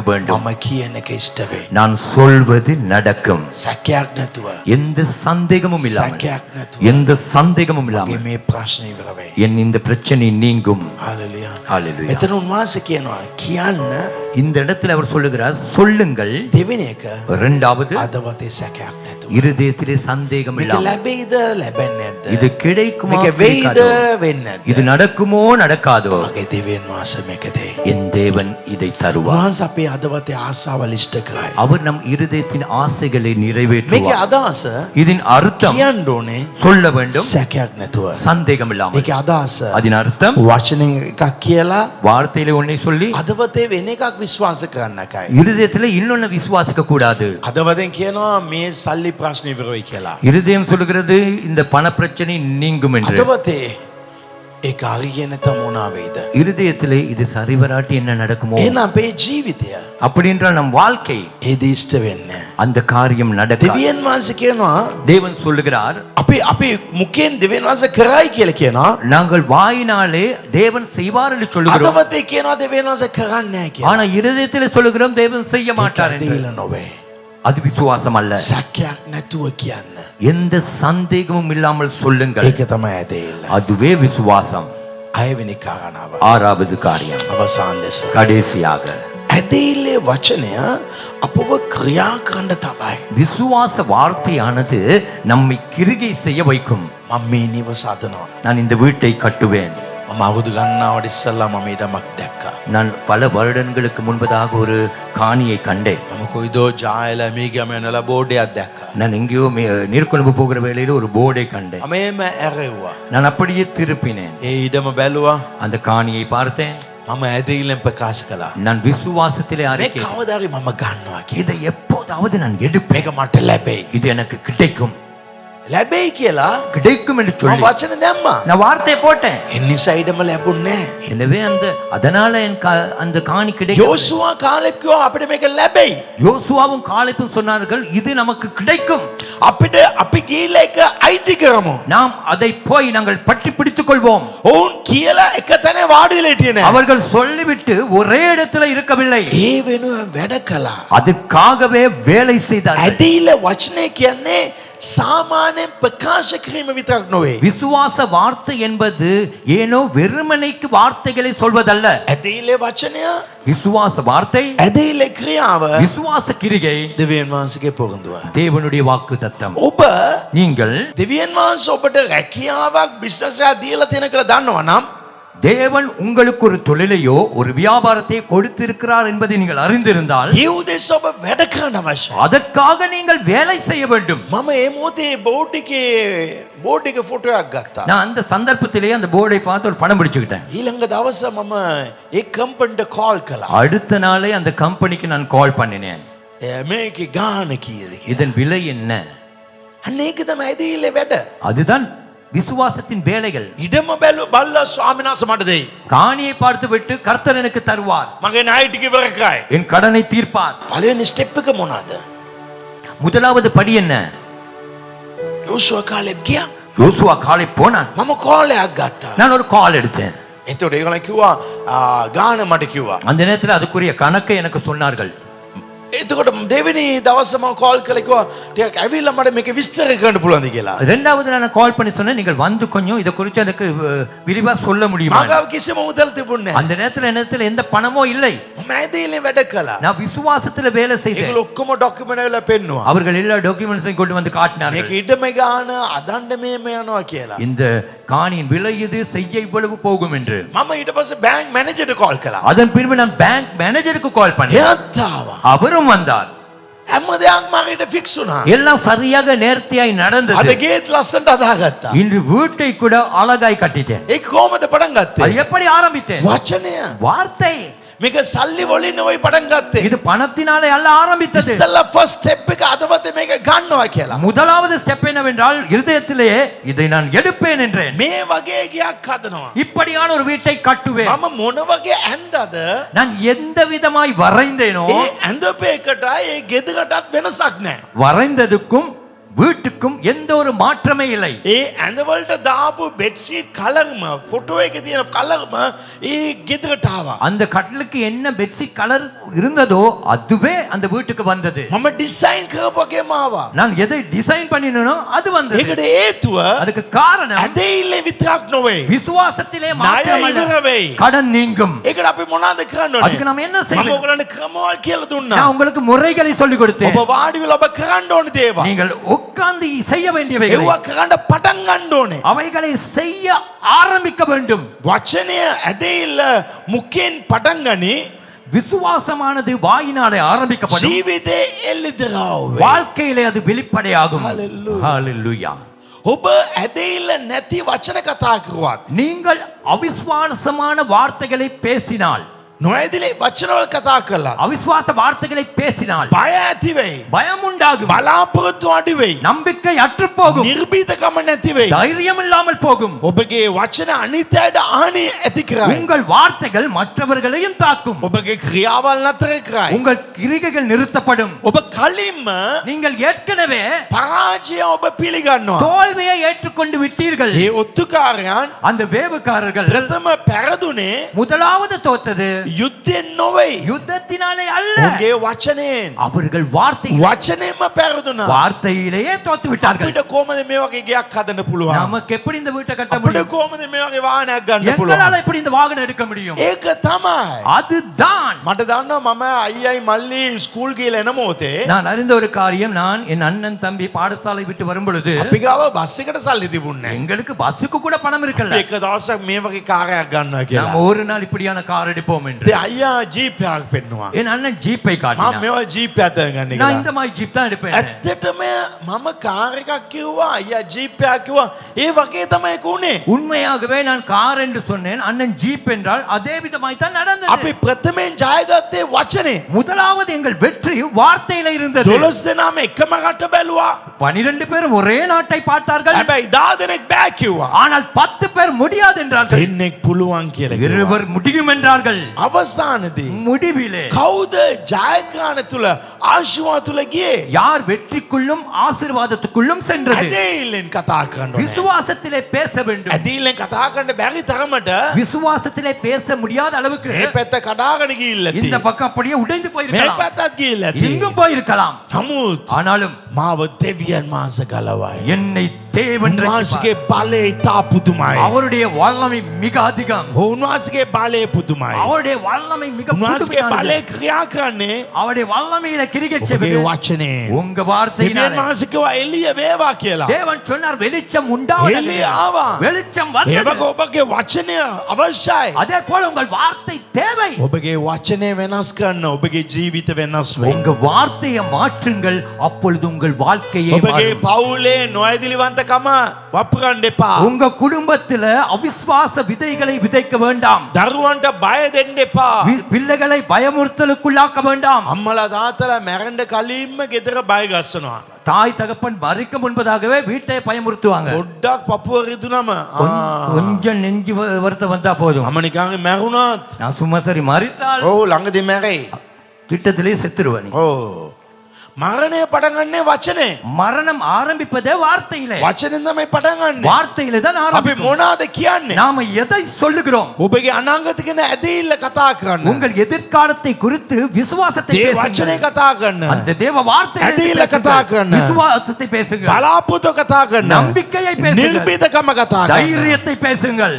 வேண்டும். මම කියන එක ඉෂ්ට වෙයි. நான் சொல்வது நடக்கும். සැකයක් නැතුව. எந்த சந்தேகமும் இல்லாமல், සැකයක් නැතුව. எந்த சந்தேகமும் මගේ இல்லாமல் මේ ප්‍රශ්නේ ඉවර වෙයි. என் இந்த பிரச்சனை நீங்கும். හalleluya. ஹalleluya. මෙතන උන්වහන්සේ කියනවා කියන්න இந்த இடத்துல அவர் சொல்லுகிறார், சொல்லுங்கள். දෙවෙනි එක இரண்டாவது, අදවතේ සැකයක් නැතුව. இருதயத்திலே சந்தேகம் මේක இல்லாமல். ලැබෙයිද ලැබෙන්නේ නැද්ද? இது கிடைக்குமா මේක වෙයිද கிடைக்காதோ? වෙන්නේ නැද්ද? இது நடக்குமோ நடக்காதோ? මගේ දෙවියන් වහන්සේ මේක දෙයි. என் தேவன் இதை தருவார். වහන්සේ අපේ අදවතේ ආසාවල් ඉෂ්ට කරයි. அவர் நம் இருதயத்தின் ஆசைகளை මේකේ நிறைவேற்றுவார். අදහස இதன் அர்த்தம் කියන්න ඕනේ சொல்ல வேண்டும், සැකයක් නැතුව. சந்தேகம் இல்லாமல். මේකේ අදහස அதன் அர்த்தம் වචනෙන් එකක් කියලා வார்த்தையில ஒன்னை சொல்லி අදවතේ වෙන එකක් විශ්වාස කරන්න එකයි. இருதயத்துல இன்னொன்னு விசுவாசிக்க கூடாது. අදවතෙන් කියනවා මේ සල්ලි ප්‍රශ්නේ ඉවරයි කියලා. இருதயம் சொல்லுகிறது இந்த பண பிரச்சனை நீங்கும் என்று. අදවතේ ඒක හරිය නැත මොනා වේද? இருதயத்திலே இது சரிவராட்டி என்ன நடக்குமோ? එහෙනම් අපේ ජීවිතය அப்படி என்றால் நம் வாழ்க்கை ඒ දිෂ්ට වෙන්නේ. அந்த காரியம் நடக்க දෙවියන් වහන්සේ කියනවා தேவன் சொல்லுகிறார், අපි මුඛයෙන් දෙවියන් වහන්සේ කරයි කියලා කියනවා. நாங்கள் வாயினாலே தேவன் செய்வார் என்று சொல்லுகிறோம். අදවතේ කියනවා දෙවියන් වහන්සේ කරන්නේ නැහැ කියලා. ஆனா இருதயத்திலே சொல்லுகிறோம் தேவன் செய்ய மாட்டார் என்று. දෙවියන් නොවේ. அது விசுவாசம் அல்ல. සැකයක් නැතුව කියන්න. எந்த சந்தேகமும் இல்லாமல் சொல்லுங்கள். ඒක තමයි ඇදහිල්ල. அதுவே விசுவாசம். 6 වෙනි කාරණාව. ஆறாவது காரியம், අවසාන ලෙස. கடைசியாக ඇදහිල්ලේ වචනය අපව ක්‍රියා කරන්න තමයි. விசுவாச வார்த்தையானது நம்மை கிரிகை செய்ய வைக்கும். මම මේ නිවස හදනවා. நான் இந்த வீட்டை கட்டுவேன். මම අවුරුදු ගණනාවට ඉස්සෙල්ලා මම ඉඩමක් දැක්කා. நான் பல வருடங்களுக்கு முன்பதாக ஒரு காணியை கண்டேன். මම කොයිදෝ ජායල මීගම යනලා බෝඩයක් දැක්කා. நான் எங்கேயோ நீர்கொழும்பு போகிற வேளையில ஒரு போர்டை கண்டேன். මම එහෙම ඇරෙව්වා. நான் அப்படியே திருப்பினேன். ඒ ඉඩම බැලුවා. அந்த காணியை பார்த்தேன். මම ඇදහිල්ලෙන් ප්‍රකාශ කළා. நான் விசுவாசத்திலே මේ அறிக்கை, කවදාරි මම ගන්නවා කියලා. இதை எப்போதாவது நான் எடுப்பேன். මේක මට ලැබෙයි. இது எனக்கு கிடைக்கும் ලැබෙයි කියලා கிடைக்கும் என்று මම சொல்லி වචන දැම්මා. நான் வார்த்தையை போட்டேன். ඒ නිසා ඉඩම ලැබුණේ නැහැ. எனவே அதனால அந்த காணி கிடைக்கும். යෝසුවා කාලෙත් කිව්වා අපිට මේක ලැබෙයි. யோசுவாவும் காலேப்பும் சொன்னார்கள், இது நமக்கு கிடைக்கும். අපිට අපි ගිහිල්ලා ඒක අයිති කරමු. நாம் அதை போய் நாங்கள் பற்றி பிடித்துக் கொள்வோம். ඔවුන් කියලා එක තැන වාඩි වෙලා හිටියේ නැහැ. அவர்கள் சொல்லிவிட்டு ஒரே இடத்துல இருக்கவில்லை, ඒ වෙනුවෙන් වැඩ කළා. அதுக்காகவே வேலை செய்தார்கள். ඇදහිල්ල වචනේ කියන්නේ சாமானியம் பிரகாශ කිරීම විතරක් නොවේ. விசுவாச வார்த்தை என்பது ஏனோ வெறுமனைக்கு வார்த்தைகளை சொல்வதல்ல. ඇදහිල්ලේ වචනය, விசுவாச வார்த்தை, ඇදහිල්ලේ ක්‍රියාව விசுவாச கிரிகை දෙවියන් වහන්සේගේ පොරොන්දුව. தேவனுடைய வாக்குத்தத்தம். ඔබ நீங்கள் දෙවියන් වහන්සේ ඔබට රැකියාවක් බිස්නස් එකක් දීලා තියෙන කියලා දන්නවා නම් தேவன் உங்களுக்கு ஒரு தொழிலையோ ஒரு வியாபாரத்தை கொடுத்திருக்கிறார் என்பதை நீங்கள் அறிந்திருந்தால் ඒ උදෙසා ඔබ වැඩ කරන්න අවශ්‍යයි. அதற்காக நீங்கள் வேலை செய்ய வேண்டும். මම ඒ මොහොතේ බෝඩ් එකේ ෆොටෝයක් ගත්තා. நான் அந்த சந்தர்ப்பத்திலேயே அந்த போர்டை பார்த்து ஒரு படம் பிடிச்சுக்கிட்டேன். ඊළඟ දවස මම ඒ කම්පැනිට කෝල් කළා. அடுத்த நாளே அந்த கம்பெனிக்கு நான் கால் பண்ணினேன். මේකේ ගාණ කීයද කියලා. இதன் விலை என்ன? අන්න ඒක තමයි ඇදහිල්ලේ වැඩ. அதுதான் விசுவாசத்தின் வேலைகள். ඉඩම බල්ලා ස්වාමීන් වහන්සේ මට දෙයි. காணியை பார்த்து விட்டு கர்த்தர் எனக்கு தருவார், මගේ ණය ටික ඉවර කරයි. என் கடனை தீர்ப்பார். පළවෙනි ස්ටෙප් එක මොනවාද? முதலாவது படி என்ன? යෝසුවා කාලෙත් ගියා. யோசுவா காலை போனான். මම කෝල් එකක් ගත්තා. நான் ஒரு கால் எடுத்தேன். එතකොට ඒගොල්ලෝ කිව්වා ගාණ මට කිව්වා. அந்த நேரத்தில் அதுக்குரிய கணக்கை எனக்கு சொன்னார்கள். එතකොට දෙවෙනි දවසේ මම කෝල් කළා කිව්වා ටිකක් ඇවිල්ලා මට මේක විස්තර කරන්න පුළුවන්ද කියලා. இரண்டாவது நான் கால் பண்ணி சொன்னேன், நீங்கள் வந்து கொஞ்சம் இதை குறித்து எனக்கு விரிவா சொல்ல முடியுமா? මගාව කිසිම මුදල් තිබුණේ නැහැ. அந்த நேரத்தில் என்னிடத்தில் எந்த பணமோ இல்லை. මම ඇදහිල්ලේ වැඩ කළා. நான் விசுவாசத்துல வேலை செய்தேன். ඒගොල්ලෝ ඔක්කොම ඩොකියුමන්ට් එකල පෙන්නුවා. அவர்கள் எல்லா டாக்குமெண்ட்ஸையும் கொண்டு வந்து මේක காட்டினார்கள். ඉඩම ගාණ අදන්න මේම යනවා කියලා. இந்த காணியின் விலை இது, செய்ய இவ்வளவு போகும் என்று. මම ඊට පස්සේ බැංක් මැනේජර්ට කෝල් කළා. அதன் பின்பு நான் பேங்க் மேனேஜருக்கு கால் பண்ணேன். එයාත් ආවා. அவரும் வந்தார். හැම දෙයක්ම මගට ෆික්ස් වුණා. எல்லாம் சரியாக நேர்த்தியாய் අද நடந்தது. ගේට් ලස්සනට අදාගත්තා. இன்று வீட்டை கூட அழகாய் கட்டிட்டேன். ඒක කොහමද පටන් ගත්තේ? அது எப்படி ஆரம்பித்தேன்? වචනය. வார்த்தை. මේක සල්ලි වලින් නෙවෙයි පටන් ගත්තේ. இது பணத்தினாலே அல்ல ஆரம்பித்தது. ඉස්සෙල්ලා ෆස්ට් ස්ටෙප් එක අදවතේ මේක ගන්නවා කියලා. முதலாவது ஸ்டெப் என்னவென்றால் இருதயத்திலே இதை நான் எடுப்பேன் என்றேன். මේ වගේ ගයක් හදනවා. இப்படியான ஒரு வீட்டை கட்டுவேன். මම මොන වගේ ඇඳද நான் எந்த விதமாய் வரைந்தேனோ ඒ ඇඳපු එකට ඒ ගෙදරටත් වෙනසක් නැහැ. வரைந்ததுக்கும் வீட்டுக்கும் எந்த ஒரு மாற்றமே இல்லை. ඒ ඇඳවලට දාපු බෙඩ්ෂීට් කලර්ම ෆොටෝ එකේ තියෙන කලර්ම ඒ ගෙදරට ආවා. அந்த கட்டிலுக்கு என்ன பெட்ஷீட் கலர் இருந்ததோ அதுவே அந்த வீட்டுக்கு வந்தது. මම ඩිසයින් කරපුවකම ආවා. நான் எதை டிசைன் பண்ணினேனோ அது வந்தது. ඒකට හේතුව அதுக்கு காரணம் ඇදහිල්ලේ විතරක් නොවේ. விசுவாசத்திலே ණය மாத்திரம் அல்ல, ඉවර වෙයි. கடன் நீங்கும். ඒකට අපි මොනවද කරන්න அதுக்கு ඕනේ? நாம் என்ன මම செய்யணும்? ඔයගලන්ට ක්‍රමවල් කියලා දුන්නා. நான் உங்களுக்கு முறைகளை சொல்லிக் கொடுத்தேன். ඔබ වාඩි වෙලා ඔබ කරන්න ඕනේ දේවල්. நீங்கள் உட்கார்ந்து செய்ய வேண்டியவைகளை ඒවා කරන්න පටන් ගන්න ඕනේ. அவைகளை செய்ய ஆரம்பிக்க வேண்டும். වචනය ඇදහිල්ල මුඛයෙන් පටන් ගනි. விசுவாசமானது வாயினாலே ஆரம்பிக்கப்படும், ජීවිතේ එල්ලිදරාව වේ. வாழ்க்கையிலே அது வெளிப்படையாகும். Hallelujah. ஹalleluya. ඔබ ඇදහිල්ල නැති වචන කතා කරුවත් நீங்கள் அவிசுவாசமான வார்த்தைகளை பேசினால் නොඇදිලි වචනවල කතා කළා. அவிசுவாச வார்த்தைகளை பேசினால் බය ඇති වෙයි. பயம் உண்டாகும், බලාපොරොත්තු අඩු වෙයි. நம்பிக்கை அற்று போகும், නිර්භීතකම නැති වෙයි. தைரியம் இல்லாமல் போகும். ඔබගේ වචන අනිත් අයට හානි ඇති කරයි. உங்கள் வார்த்தைகள் மற்றவர்களையும் தாக்கும். ඔබගේ ක්‍රියාවල් නතර කරයි. உங்கள் கிரிகைகள் நிறுத்தப்படும். ඔබ කලින්ම நீங்கள் ஏற்கனவே පරාජය ඔබ පිළිගන්නවා. தோல்வியை ஏற்றுக்கொண்டு விட்டீர்கள். ඒ ඔත්තුකාරයන් அந்த வேவுக்காரர்கள் ප්‍රථම පැරදුනේ முதலாவது தோத்தது යුද්ධෙන් නොවෙයි. யுத்தத்தினாலே அல்ல, ඔගේ වචනයෙන්. அவர்கள் வார்த்தை වචනයෙන්ම පැරදුනා. வார்த்தையிலேயே தோத்து விட்டார்கள். අපිට කොහමද මේ වගේ ගයක් හදන්න පුළුවන්? நமக்கு எப்படி இந்த வீட்டை கட்ட අපිට முடியும்? කොහමද මේ වගේ වාහනයක් ගන්න පුළුවන්? எங்களால எப்படி இந்த வாகனம் எடுக்க முடியும்? ඒක තමයි. அதுதான் මට දන්නවා මම අයියයි මල්ලි ස්කූල් ගිහලා එන මොහොතේ நான் அறிந்த ஒரு காரியம். நான் என் அண்ணன் தம்பி பாடசாலை விட்டு வரும் பொழுது අපි ගාව බස් එකට සල්ලි තිබුණේ නැහැ. எங்களுக்கு பஸ்ஸுக்கு கூட பணம் இருக்கல. එක දවසක් මේ වගේ කාර්යයක් ගන්නවා කියලා. நாம் ஒரு நாள் இப்படியான கார் எடுப்போம் என்று ඉතින් අයියා ජීප් එකක් පෙන්නුවා. என் அண்ணன் ஜீப்பை මම காட்டினான். මේවා ජීප් එකක් ගන්න நான் කියලා. இந்த மாதிரி ஜீப் தான் எடுப்பேன். ඇත්තටම මම කාර් එකක් කිව්වා අයියා ජීප් එකක් කිව්වා. ඒ වගේ තමයි උනේ. உண்மையாகவே நான் கார் என்று சொன்னேன், அண்ணன் ஜீப் என்றால் அதே விதமாய் தான் நடந்தது. අපි ප්‍රථමයෙන් ජයගත්තේ වචනේ. முதலாவது எங்கள் வெற்றி வார்த்தையில இருந்தது. 12 දෙනාම එකම රට බැලුවා. 12 பேரும் ஒரே நாட்டை பார்த்தார்கள். හැබැයි 10 දෙනෙක් බෑ කිව්වා. ஆனால் 10 பேர் முடியாது என்றார்கள். දෙන්නෙක් පුළුවන් කියලා කිව්වා. இருவர் முடியும் என்றார்கள். අවසානයේදී முடிவிலே කවුද ජයග්‍රහණ තුල ආශිර්වාද තුල ගියේ? யார் வெற்றிக்குள்ளும் ஆசீர்வாதத்துக்குள்ளும் சென்றது? ඇදහිල්ලෙන් කතා කරන්න ඕනේ. விசுவாசத்திலே பேச வேண்டும். ඇදහිල්ලෙන් කතා කරන්න බැරි තරමට விசுவாசத்திலே பேச முடியாத அளவுக்கு මේ පැත්ත කඩාගෙන ගිහිල්ලා இந்த තියෙනවා. பக்கம் அப்படியே உடைந்து මේ போயிருக்கலாம், පැත්තත් ගිහිල්ලා තියෙනවා. இங்கும் போயிருக்கலாம். නමුත් ஆனாலும் මාව දෙවියන් වහන්සේ ගලවයි. என்னை தேவன் උන්වහන්සේගේ ரட்சிப்பார். බලය ඉතා පුදුමයි. அவருடைய வல்லமை மிக அதிகம். උන්වහන්සේගේ බලය පුදුමයි. அவருடைய வல்லமை மிக උන්වහන්සේගේ புதுமையானது. බලය ක්‍රියා කරන්නේ அவருடைய வல்லமையில கிரியை ඔබගේ செய்வது වචනේ. உங்க දෙවියන් வார்த்தையினால. වහන්සේ කිව්වා එළිය වේවා කියලා. தேவன் சொன்னார் வெளிச்சம் உண்டாவதாக. එළිය ආවා. வெளிச்சம் ඒ வந்தது. වගේ ඔබගේ වචනය අවශ්‍යයි. அதே போல உங்கள் வார்த்தை தேவை. ඔබගේ වචනය වෙනස් කරන්න ඔබගේ ජීවිත වෙනස් වෙයි. உங்க வார்த்தையை மாற்றுங்கள், அப்பொழுது உங்கள் வாழ்க்கையே ඔබගේ மாறும். පවුලේ නොඇදිලිවන්තකම වපුරන්න එපා. உங்க குடும்பத்துல அவிசுவாச விதைகளை விதைக்க வேண்டாம். දරුවන්ට බය දෙන්න එපා. பிள்ளைகளை பயமுறுத்தலுக்குள்ளாக்க வேண்டாம். අම්මලා තාත්තලා මැරෙන්න කලින්ම ගෙදර බය ගස්සනවා. தாய் தகப்பன் மறிக்க முன்பதாகவே வீட்டை பயமுறுத்துவாங்க. පොඩ්ඩක් පපුව රිදුනම கொஞ்சம் நெஞ்சு வருத்தம் வந்தா போதும். මම නිකන් මැරුණත් நான் சும்மா சரி மறித்தால் ඔව් ළඟදී මැරෙයි. கிட்டத்திலே செத்துருவனி. ඔව් මරණය පටන් ගන්නේ වචනේ. மரணம் ஆரம்பிப்பதே வார்த்தையிலே. වචනෙන් තමයි පටන් ගන්නෙ. வார்த்தையிலே தான் අපි ஆரம்பிக்கும். මොනවාද කියන්නේ? நாம எதை சொல்லுகிறோம்? ඔබගේ අනාගත ගැන ඇදහිල්ල කතා කරන්න. உங்கள் எதிர்காலத்தை குறித்து விசுவாசத்தை ඒ பேசுங்கள். වචනේ කතා කරන්න. அந்த தேவ வார்த்தையை ඇදහිල්ල කතා කරන්න. விசுவாசத்தை பேசுங்கள். බලාපොරොත්තු කතා කරන්න. நம்பிக்கையை பேசுங்கள். නිර්භීතකම කතා කරන්න. தைரியத்தை பேசுங்கள்.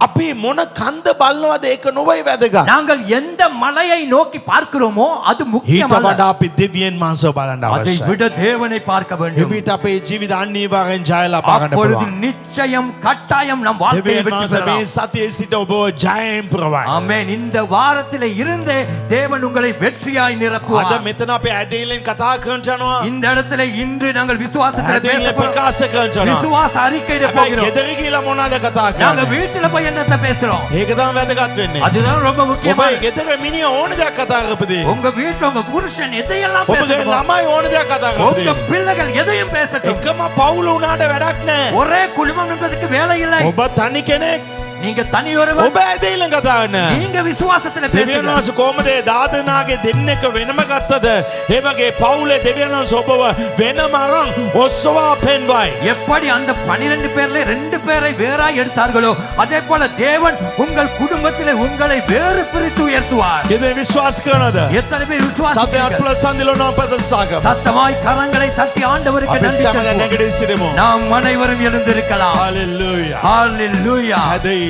අපි මොන කන්ද බලනවද ඒක නොවයි වැදගත්. நாங்கள் எந்த மலையை நோக்கி பார்க்கிறோமோ அது ඊට முக்கியமல்ல. වඩා අපි දෙවියන් වහන්සේ බලන්න அதை අවශ්‍යයි. விட தேவனை பார்க்க வேண்டும். එවිට අපේ ජීවිත අනිවාර්යෙන් ජය ලබා ගන්න அப்பொழுது පුළුවන්. நிச்சயம் கட்டாயம் நம் வாழ்க்கையை දෙවියන් வெற்றி වහන්සේ මේ பெறலாம். සතියේ සිට ඔබ ජයෙන් පුරවයි. ஆமென். இந்த வாரத்திலே இருந்தே தேவன் உங்களை வெற்றியாய் අද நிரப்புவார். මෙතන අපි ඇදහිල්ලෙන් කතා කරන්න යනවා. இந்த இடத்துல இன்று நாங்கள் விசுவாசத்தை ඇදහිල්ල ප්‍රකාශ කරන්න යනවා. விசுவாச அறிக்கையிட හැබැයි போகிறோம். ගෙදර ගිහලා මොනවද කතා நாங்க කරන්නේ? வீட்டுல போய் என்னத்தை பேசுறோம்? ඒක තමයි වැදගත් වෙන්නේ. அதுதான் ரொம்ப ඔබ முக்கியமானது. ගෙදර මිනිහ ඕන දෙයක් කතා කරපදී. உங்க வீட்டுல உங்க புருஷன் எதையெல்லாம் ඔබගේ பேசணும், ළමයි ඕන දෙයක් කතා உங்க කරපදී. பிள்ளைகள் எதையும் பேசட்டும். එකම පවුල උනාට වැඩක් නැහැ. ஒரே குடும்பம் என்பதற்கு வேலை இல்லை. ඔබ තනි කෙනෙක්. நீங்க தனியொருவர். ඔබ ඇදහිල්ලෙන් කතා කරන්න. நீங்க விசுவாசத்துல දෙවියන් பேசுங்க. වහන්සේ කොහොමද දාදනාගේ දෙන්නෙක් වෙනම ගත්තද? ඒ වගේ පවුලේ දෙවියන් වහන්සේ ඔබව වෙනම අරන් ඔස්සවා පෙන්වයි. எப்படி அந்த 12 பேர்ல 2 பேரை வேறாய் எடுத்தார்களோ அதே போல தேவன் உங்கள் குடும்பத்திலே உங்களை வேறு பிரித்து உயர்த்துவார். ඉතින් විශ්වාස කරනවද? எத்தனை பேர் සතේ விசுவாசிக்கிறீர்கள்? අත්පල සඳිලෝන පසසාගම. சத்தமாய் கரங்களை தட்டி ஆண்டவருக்கு අපි நன்றி සමන சொல்வோம். නැගිටින් සිටමු. நாம் அனைவரும் எழுந்திருக்கலாம். හalleluya. ஹalleluya. ඇදහිල්ල.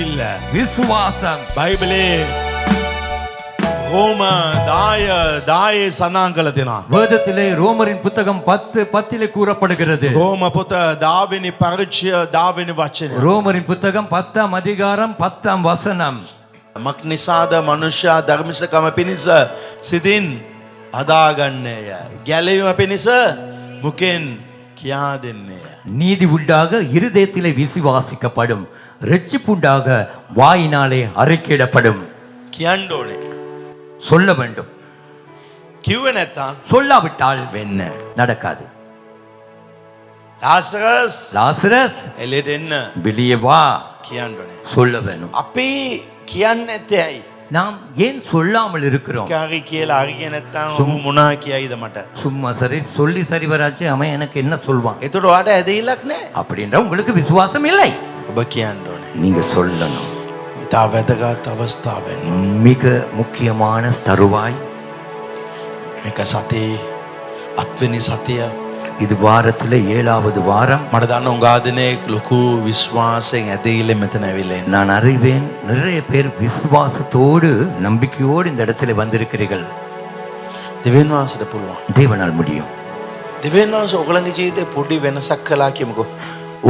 விசுவாசம். බයිබලේ රෝම 10 සඳහන් කළ දෙනවා. வேதத்திலே ரோமரின் புத்தகம் 10:10 கூறப்படுகிறது. රෝම පොත 10 පරිච්ඡය 10 වචනය. ரோமரின் புத்தகம் 10 அதிகாரம் 10 வசனம். මක් නිසාද මනුෂ්‍යයා ධර්මිෂකම පිණිස සිතින් අදාගන්නේය. ගැලවීම පිණිස මුකෙන් කියා දෙන්නේය. நீதி உண்டாக இருதயத்திலே விசுவாசிக்கப்படும், ரட்சிப்புண்டாக வாயினாலே அறிக்கையிடப்படும். කියන්න ඕනේ. சொல்ல வேண்டும். කිව්වේ නැත්තම් சொல்லாவிட்டால் වෙන්න. நடக்காது. ලාසරස් லாசரஸ் එළියට එන්න வெளியே வா කියන්න ඕනේ. சொல்ல வேணும். අපි කියන්නේ නැත්තේ ඇයි? நாம் ஏன் சொல்லாமல் இருக்கிறோம்? කාරි කියලා හරිය නැත්තම් ඔහු මොනා කියයිද මට? சும்மா சரி சொல்லி சரி வராச்சு, அவன் எனக்கு என்ன சொல்வான் එතකොට ඔයාට ඇදහිල්ලක් නැහැ. அப்படின்ற உங்களுக்கு விசுவாசம் இல்லை. ඔබ කියන්න ඕනේ. நீங்க சொல்லணும். ඉතා වැදගත් අවස්ථාවෙන් மிக முக்கியமான தருவாய். මේක සතේ 8වෙනි සතිය. இது வாரத்துல 7வது வாரம். මට දන්න උගාදිනෙක් ලොකු විශ්වාසයෙන් ඇදහිල්ලෙන් මෙතන ඇවිල්ලා ඉන්න. நான் அறிவேன், நிறைய பேர் விசுவாசத்தோடு நம்பிக்கையோடு இந்த இடத்துல வந்திருக்கிறீர்கள். දෙවියන් වහන්සේට පුළුවන්. தேவனால் முடியும். දෙවියන් වහන්සේ ඔයගලගේ ජීවිතේ පොඩි වෙනසක් කළා කියමුකෝ.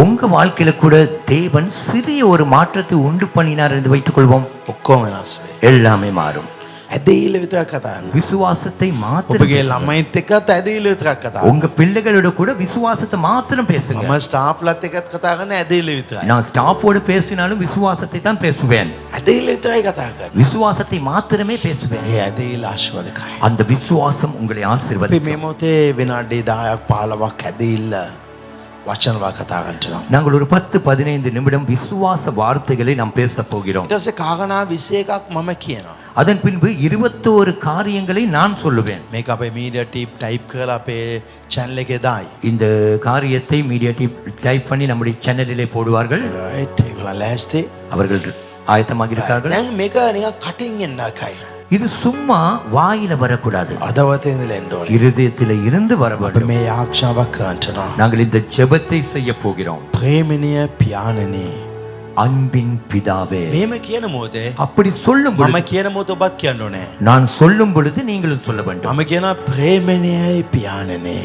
உங்க வாழ்க்கையில கூட தேவன் சிறிய ஒரு மாற்றத்தை உண்டு பண்ணினார் என்று வைத்துக் கொள்வோம். ඔක්කොම වෙනස් වෙයි. எல்லாமே மாறும். ඇදහිල්ල විතරක් කතා කරන්න. விசுவாசத்தை மாத்திரம் ඔබගේ ළමයිත් එක්කත් ඇදහිල්ල විතරක් කතා කරන්න. உங்க பிள்ளைகளோட கூட விசுவாசத்தை மாத்திரம் பேசுங்க. මම ස්ටාෆ්ලත් එක්කත් කතා කරන්නේ ඇදහිල්ල විතරයි. நான் ஸ்டாஃபோடு பேசினாலும் விசுவாசத்தை தான் பேசுவேன். ඇදහිල්ල විතරයි කතා කරන්නේ. விசுவாசத்தை மாத்திரமே பேசுவேன். ඒ ඇදහිල්ල ආශිර්වාදකයි. அந்த விசுவாசம் உங்களை අපි ஆசீர்வதிக்கும். මේ මොහොතේ විනාඩි 10ක් 15ක් ඇදහිල්ල වචනවා කතා කරනවා. நாங்கள் ஒரு 10-15 நிமிடம் விசுவாச வார்த்தைகளை நாம் பேச போகிறோம். ඊට පස්සේ කාරණා 21ක් මම කියනවා. அதன் பின்பு 21 காரியங்களை நான் சொல்லுவேன். මේක අපේ මීඩියා ටීම් ටයිප් කරලා අපේ channel එකේ දායි. இந்த காரியத்தை மீடியா டைப் பண்ணி நம்முடைய சேனலிலே போடுவார்கள். right ඒගොල්ලෝ ලෑස්ති. அவர்கள் ஆயத்தமாக இருக்கிறார்கள். දැන් මේක නිකන් කටින් එන්න එකයි. இது சும்மா வாயில வரக்கூடாது, අදවතේ ඉඳලා එන්න ඕනේ. இருதயத்தில இருந்து வர අපි வேண்டும். මේ ආක්ෂාවක් කරනවා. நாங்கள் இந்த ஜெபத்தை செய்ய போகிறோம். ප්‍රේමණීය පියාණනි. அன்பின் பிதாவே, මේම කියන මොහොතේ அப்படி சொல்லும் මම பொழுது, කියන මොහොත ඔබත් කියන්න ඕනේ. நான் சொல்லும் பொழுது நீங்களும் சொல்ல வேண்டும். මම කියනවා ප්‍රේමණීයයි පියාණනි.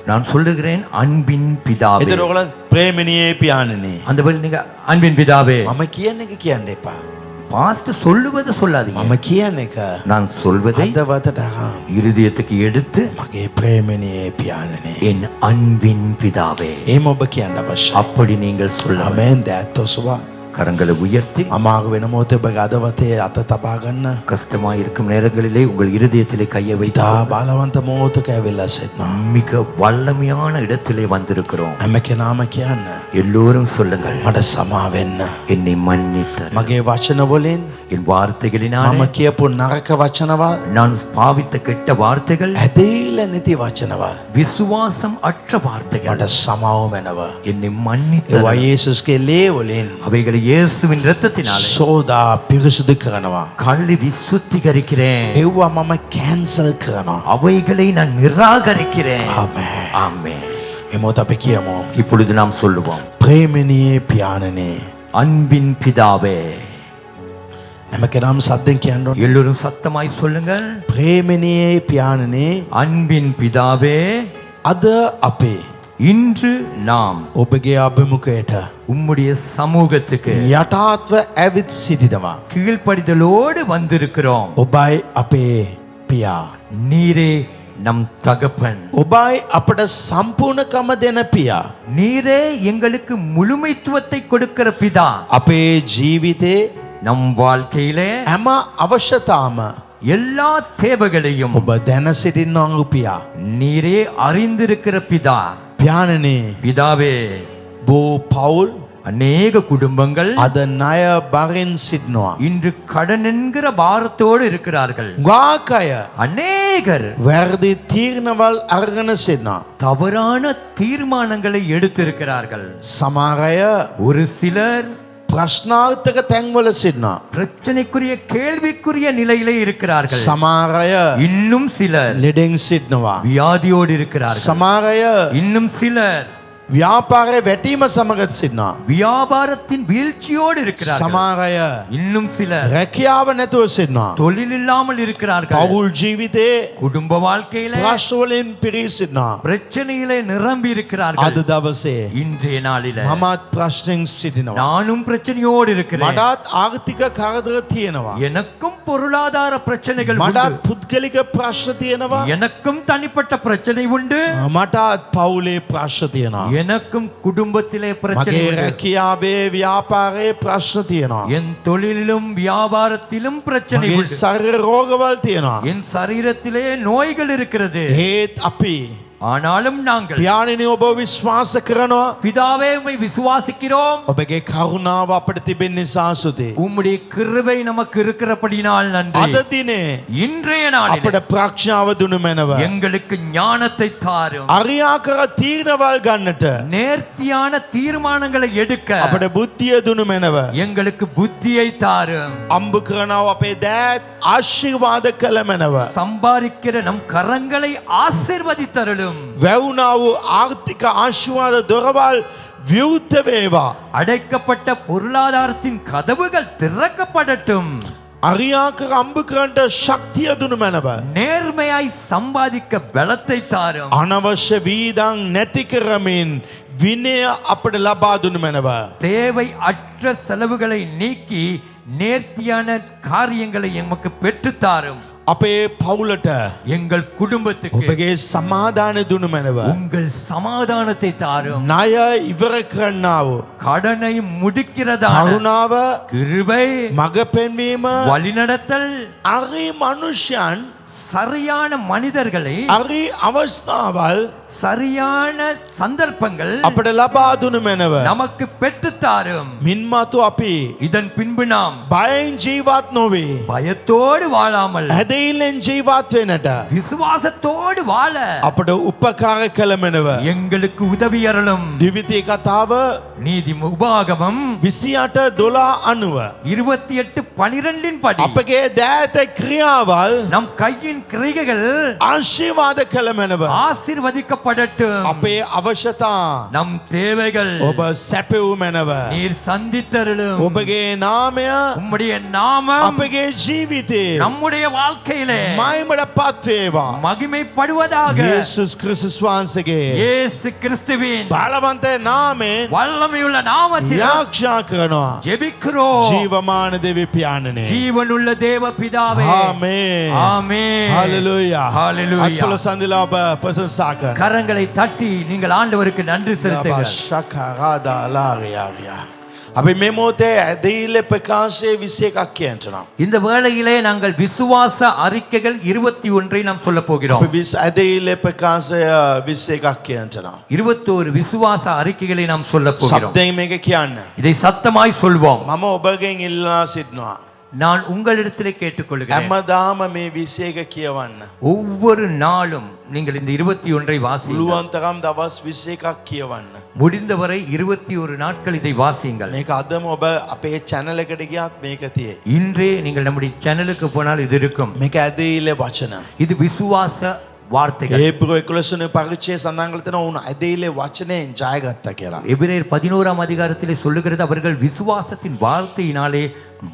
நான் சொல்லுகிறேன் அன்பின் பிதாவே. එතකොට ඔයගොල්ලෝ ප්‍රේමණීය පියාණනි. அந்த வழி நீங்க அன்பின் பிதாவே. මම කියන එක කියන්න එපා. பாஸ்ட் சொல்லுவது சொல்லாதீங்க. මම කියන එක நான் சொல்வதை අදවතට අහම්. இருதயத்துக்கு எடுத்து මගේ ප්‍රේමණීය පියාණනි. என் அன்பின் பிதாவே, එහෙම ඔබ කියන්න අවශ්‍යයි. அப்படி நீங்கள் சொல்ல வேண்டும். ආමෙන්. දැත්තොසවා கரங்களை உயர்த்தி අමාරු වෙන මොහොතේ ඔබ අදවතේ අත තබා ගන්න. கஷ்டமாய் இருக்கும் நேரங்களிலே உங்கள் இருதயத்திலே கையை வைத்து ඉතා බලවන්ත මොහොතක ඇවිල්ලා සිටිනවා. மிக வல்லமையான இடத்திலே வந்திருக்கிறோம். හැම කෙනාම කියන්න எல்லோரும் சொல்லுங்கள், මට සමා වෙන්න. என்னை மன்னித்தர். මගේ වචන වලින් என் வார்த்தைகளினால் මම කියපු නරක වචනවල් நான் பாவித்த கெட்ட வார்த்தைகள், ඇදහිල්ල නැති වචනවල් விசுவாசம் அற்ற வார்த்தைகள் මට සමාව වෙනව. என்னை ඒවා மன்னித்தர். යේසුස්ගේ ලේ වලින් அவைகளை இயேசுவின் இரத்தத்தினாலே සෝදා පිරිසුදු කරනවා. கழுவி சுத்திகரிக்கிறேன். ඒවා මම කැන්සල් කරනවා. அவைகளை நான் நிராகரிக்கிறேன். ආමේන්. ஆமென். එමොත අපි කියමු இப்பொழுது நாம் சொல்லுவோம், ප්‍රේමණීය පියාණනි. அன்பின் பிதாவே. හැම කෙනාම සද්දෙන් කියන්න ඕනේ. எல்லோரும் சத்தமாய் சொல்லுங்கள், ප්‍රේමණීය පියාණනි. அன்பின் பிதாவே, අද අපේ இன்று நாம் ඔබගේ අභිමුඛයට உம்முடைய சமூகத்துக்கு යටාත්ව ඇවිත් සිටිනවා. கீழ்ப்படிதலோடு வந்திருக்கிறோம். ඔබයි අපේ පියා. நீரே நம் தகப்பன். ඔබයි අපට සම්පූර්ණකම දෙන පියා. நீரே எங்களுக்கு முழுமைத்துவத்தை கொடுக்கிற பிதா. අපේ ජීවිතේ நம் வாழ்க்கையிலே හැම අවශ්‍යතාවම எல்லா தேவைகளையும் ඔබ දැන සිටින්නවු පියා. நீரே அறிந்திருக்கிற பிதா. පියාණනි, பிதாவே, බෝ පවුල් அநேக குடும்பங்கள் අද ණය බරින් සිටිනවා. இன்று கடன் என்கிற பாரத்தோடு இருக்கிறார்கள். ගාක අය அநேகர் වැරදි තීරණවල් අරගෙන සිටිනවා. தவறான தீர்மானங்களை எடுத்திருக்கிறார்கள். සමහර අය ஒரு சிலர் ප්‍රශ්නාර්ථක තැන්වල සිටිනවා. பிரச்சனைக்குரிய கேள்விக்குரிய நிலையிலே இருக்கிறார்கள். සමහර අය இன்னும் சிலர் ලෙඩෙන් සිටිනවා. வியாதியோடு இருக்கிறார்கள். සමහර අය இன்னும் சிலர் ව්‍යාපාරේ වැටීම සමග සිටිනවා. வியாபாரத்தின் வீழ்ச்சியோடு இருக்கிறார்கள். සමහර අය இன்னும் சிலர் රැකියාව නැතුව සිටිනවා. தொழில் இல்லாமல் இருக்கிறார்கள். පවුල් ජීවිතේ குடும்ப வாழ்க்கையிலே ප්‍රශ්න වලින් පිරී සිටිනවා. பிரச்சனையிலே நிரம்பி අද இருக்கிறார்கள். දවසේ இன்றைய நாளில මමත් ප්‍රශ්නෙන් සිටිනවා. நானும் பிரச்சனையோடு இருக்கிறேன். මටත් ආර්ථික කරදර තියෙනවා. எனக்கும் பொருளாதார பிரச்சனைகள் உண்டு. මටත් පුද්ගලික ප්‍රශ්න තියෙනවා. எனக்கும் தனிப்பட்ட பிரச்சனை உண்டு. මටත් පවුලේ ප්‍රශ්න තියෙනවා. எனக்கும் குடும்பத்திலே பிரச்சனை මගේ உண்டு. රැකියාවේ ව්‍යාපාරයේ ප්‍රශ්න තියෙනවා. என் தொழிலிலும் வியாபாரத்திலும் பிரச்சனை මගේ உண்டு. ශරීර රෝගවල් තියෙනවා. என் சரீரத்திலே நோய்கள் இருக்கிறது. ඒත් අපි ஆனாலும் நாங்கள் පියාණෙනි ඔබ විශ්වාස කරනවා. பிதாவே உம்மை விசுவாசிக்கிறோம். ඔබගේ කරුණාව අපට තිබෙන නිසා සුදේ. உம்முடைய கிருபை நமக்கு இருக்கிறபடினால் நன்றி. අද දිනේ இன்றைய நாளிலே අපට ප්‍රඥාව දුනු මැනව. எங்களுக்கு ஞானத்தை தாரும். අරියාකර තීරණවල් ගන්නට நேர்த்தியான தீர்மானங்களை எடுக்க අපට බුද්ධිය දුනු මැනව. எங்களுக்கு புத்தியை தாரும். අම්බු කරනව අපේ දෑත් ආශිර්වාද කළ මැනව. சம்பாதிக்கிற நம் கரங்களை ஆசீர்வதித்தருளும். වැවුනා වූ ආර්ථික ආශිර්වාද දොරවල් විවෘත වේවා. அடைக்கப்பட்ட பொருளாதாரத்தின் கதவுகள் திறக்கப்படட்டும். අරියාකර අම්බු කරන්නට ශක්තිය දුනු මැනව. நேர்மையாய் சம்பாதிக்க பலத்தை தாரும். අනවශ්‍ය වීදන් නැති කරමින් විනය අපට ලබා දුනු මැනව. தேவை அற்ற செலவுகளை நீக்கி நேர்த்தியான காரியங்களை எமக்கு பெற்றுத்தாரும். අපේ පවුලට எங்கள் குடும்பத்துக்கு ඔබගේ සමාදාන දුනු මැනව. உங்கள் சமாதானத்தை தாரும். ණය ඉවර කරන්නාව கடனை முடிக்கிறதான කරුණාව கிருபை, මඟ පෙන්වීම வழிநடத்தல், අරි මනුෂ්‍යයන් சரியான மனிதர்களை අරි අවස්ථාවල් சரியான சந்தர்ப்பங்கள் අපට ලබා දුනු මැනව. நமக்கு பெற்றுத்தாரும். මින්මතු අපි இதன் பின்பு நாம் බයෙන් ජීවත් නොවේ. பயத்தோடு வாழாமல் ඇදයිල්ලෙන් ජීවත් වෙනට விசுவாசத்தோடு வாழ අපට උපකාර කළ මැනව. எங்களுக்கு உதவி அருளும். දිවිතී කතාව நீதி உபாகமம் 28:12 28:12 படி අපගේ දෑත ක්‍රියාවල් நம் கையின் கிரைகள் ආශිර්වාද කළ මැනව. ஆசீர்வதிக்கப்படட்டும். අපේ අවශ්‍යතා நம் தேவைகள் ඔබ සැපවූ මැනව. நீர் சந்தித்தருளும். ඔබගේ නාමය உம்முடைய நாமம் අපගේ ජීවිතේ நம்முடைய வாழ்க்கையிலே මයිමට පත්වේවා. மகிமைப்படுவதாக. යේසුස් ක්‍රිස්තුස් වහන්සේගේ இயேசு கிறிஸ்துவின் බලවන්ත නාමයෙන් வல்லமையுள்ள நாமத்தில் යාක්ෂා කරනවා. ஜெபிக்கிறோம். ජීවමාන දෙවි පියාණනේ. ஜீவனுள்ள தேவ பிதாவே. ආමේන්. ஆமென். හalleluya. Hallelujah. අත්පොළ සඳලා ඔබ ප්‍රශංසා කරනවා. கரங்களை தட்டி நீங்கள் ஆண்டவருக்கு நன்றி செலுத்துங்கள். ශකරාදාලාරියාවියා. අපි මේ මොහොතේ ඇදහිල්ල ප්‍රකාශයේ 21ක් කියන්නවා. இந்த வேளையிலே நாங்கள் விசுவாச அறிக்கைகள் 21 நாம் சொல்ல போகிறோம். අපි ඇදහිල්ල ප්‍රකාශය 21ක් කියන්නවා. 21 விசுவாச அறிக்கைகளை நாம் சொல்ல போகிறோம். සබ්දයෙන් මේක කියන්න. இதை சத்தமாய் சொல்வோம். මම ඔබගෙන් ඉල්ලා සිටිනවා. நான் உங்களிடத்திலே கேட்டுக்கொள்கிறேன். හැමදාම මේ 21 කියවන්න. ஒவ்வொரு நாளும் நீங்கள் இந்த 21 வாசியுங்கள். පුළුවන් තරම් දවස් 21ක් කියවන්න. முடிந்தவரை 21 நாட்கள் இதை வாசியுங்கள். මේක අදම ඔබ අපේ channel එකට ගියත් මේක තියෙයි. இன்றே நீங்கள் நம்முடைய சேனலுக்கு போனால் இது இருக்கும். මේක ඇදහිල්ල වචන. இது விசுவாச வார்த்தைகள். ඒප්‍රිල් 11 පරිච්ඡේදය සඳහන් කරලා තියෙනවා උන් ඇදහිල්ල වචනයෙන් ජයගත්තා කියලා. எபிரேயர் 11ஆம் அதிகாரத்திலே சொல்லுகிறது அவர்கள் விசுவாசத்தின் வார்த்தையினாலே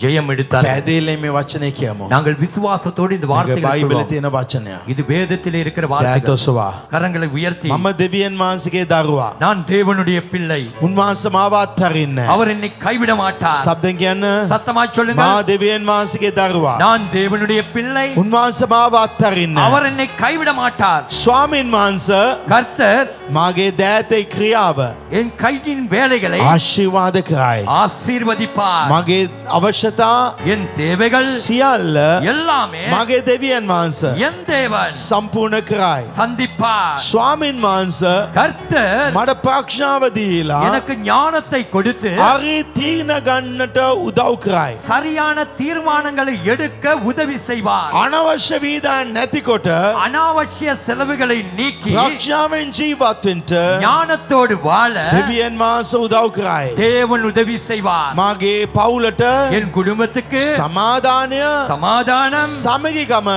ஜெயம் எடுத்தார்கள். ඇදහිල්ලෙන් මේ වචනේ කියමු. நாங்கள் விசுவாசத்தோடு இந்த මේක வார்த்தைகளை බයිබලයේ சொல்வோம். තියෙන වචනය. இது வேதத்திலே இருக்கிற வார்த்தைகள். දෑතොසවා. கரங்களை உயர்த்தி මම දෙවියන් වහන්සේගේ දරුවා. நான் தேவனுடைய பிள்ளை. උන්වහන්සේ මාව අත්හරින්නේ. அவர் என்னை கைவிட மாட்டார். සබ්දෙන් කියන්න. சத்தமாய் சொல்லுங்க. මා දෙවියන් වහන්සේගේ දරුවා. நான் தேவனுடைய பிள்ளை. උන්වහන්සේ මාව අත්හරින්නේ. அவர் என்னை கைவிட மாட்டார். ස්වාමීන් වහන්සේ கர்த்தர் මාගේ දෑතේ ක්‍රියාව என் கையின் வேலைகளை ආශිර්වාද කරයි. ஆசீர்வதிப்பார். මගේ අවශ්‍යතා என் தேவைகள் සියල්ල எல்லாமே මගේ දෙවියන් වහන්සේ என் தேவன் සම්පූර්ණ කරයි. சந்திப்பார். ස්වාමීන් වහන්සේ கர்த்தர் මට ප්‍රඥාව දීලා எனக்கு ஞானத்தை கொடுத்து හරි තීරණ ගන්නට උදව් කරයි. சரியான தீர்மானங்களை எடுக்க உதவி செய்வார். අනවශ්‍ය වීදන් නැතිකොට அனாவசிய செலவுகளை நீக்கி ප්‍රඥාවෙන් ජීවත් වෙන්න ஞானத்தோடு வாழ දෙවියන් වහන්සේ උදව් කරයි. தேவன் உதவி செய்வார். මාගේ පවුලට என் குடும்பத்துக்கு සමාදානය சமாதானம், සමගිකම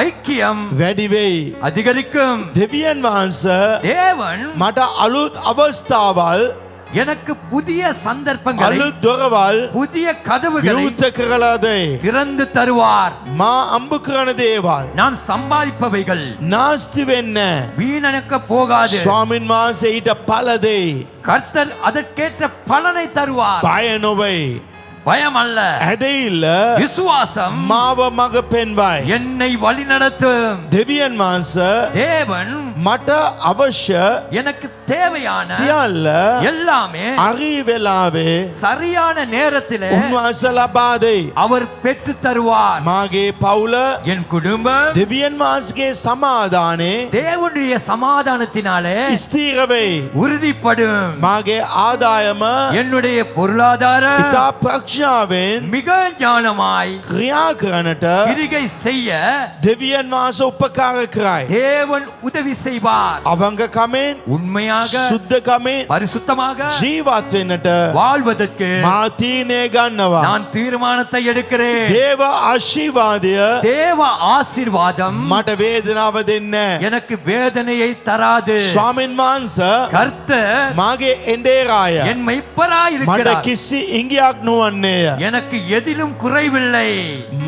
ஐக்கியம் වැඩි වෙයි. அதிகரிக்கும். දෙවියන් වහන්සේ தேவன் මට අලුත් අවස්ථාවල් எனக்கு புதிய சந்தர்ப்பங்களை, අලුත් දොරවල් புதிய கதவுகளை විවෘත කරලා දෙයි. திறந்து தருவார். මා අම්බ කරන දේවල් நான் சம்பாதிப்பவைகள் නාස්ති වෙන්නේ வீணனுக்க போகாது. ස්වාමින් වහන්සේ ඊට පළ දෙයි. கர்த்தர் அதற்கேற்ற பலனை தருவார். බය නොවේ. பயம் அல்ல, ඇදහිල්ල விசுவாசம் මාව මඟ පෙන්වයි. என்னை வழிநடத்தும். දෙවියන් වහන්සේ தேவன் මට අවශ්‍ය எனக்கு தேவையான සියල්ල எல்லாமே අරි වෙලාවේ சரியான நேரத்திலே උන්වහන්සේ ලබා දෙයි. அவர் பெற்று தருவார். මාගේ පවුල என் குடும்பம் දෙවියන් වහන්සේගේ සමාදානේ தேவனுடைய சமாதானத்தினாலே ස්ථීර වෙයි. உறுதிப்படும். මාගේ ආදායම என்னுடைய பொருளாதாரம் ඉතා ප්‍රඥාවෙන් மிக ஞானமாய் ක්‍රියා කරනට கிரிகை செய்ய දෙවියන් වහන්සේ උපකාර කරයි. தேவன் உதவி செய்வார். අවංගකමෙන් உண்மையாக සුද්ධකමෙන් பரிசுத்தமாக ජීවත් වෙන්නට வாழ்வதற்கு මා තීරණය ගන්නවා. நான் தீர்மானத்தை எடுக்கிறேன். දේව ආශිර්වාදය தேவ ஆசீர்வாதம் මට වේදනාව දෙන්නේ නැහැ. எனக்கு வேதனையை தராது. ස්වාමීන් වහන්සේ கர்த்தர் මාගේ එඬේරාය என் மெய்ப்பராய் මට இருக்கிறார். කිසි ඉඟියක් නොවන්නේය. எனக்கு எதிலும் குறைவில்லை.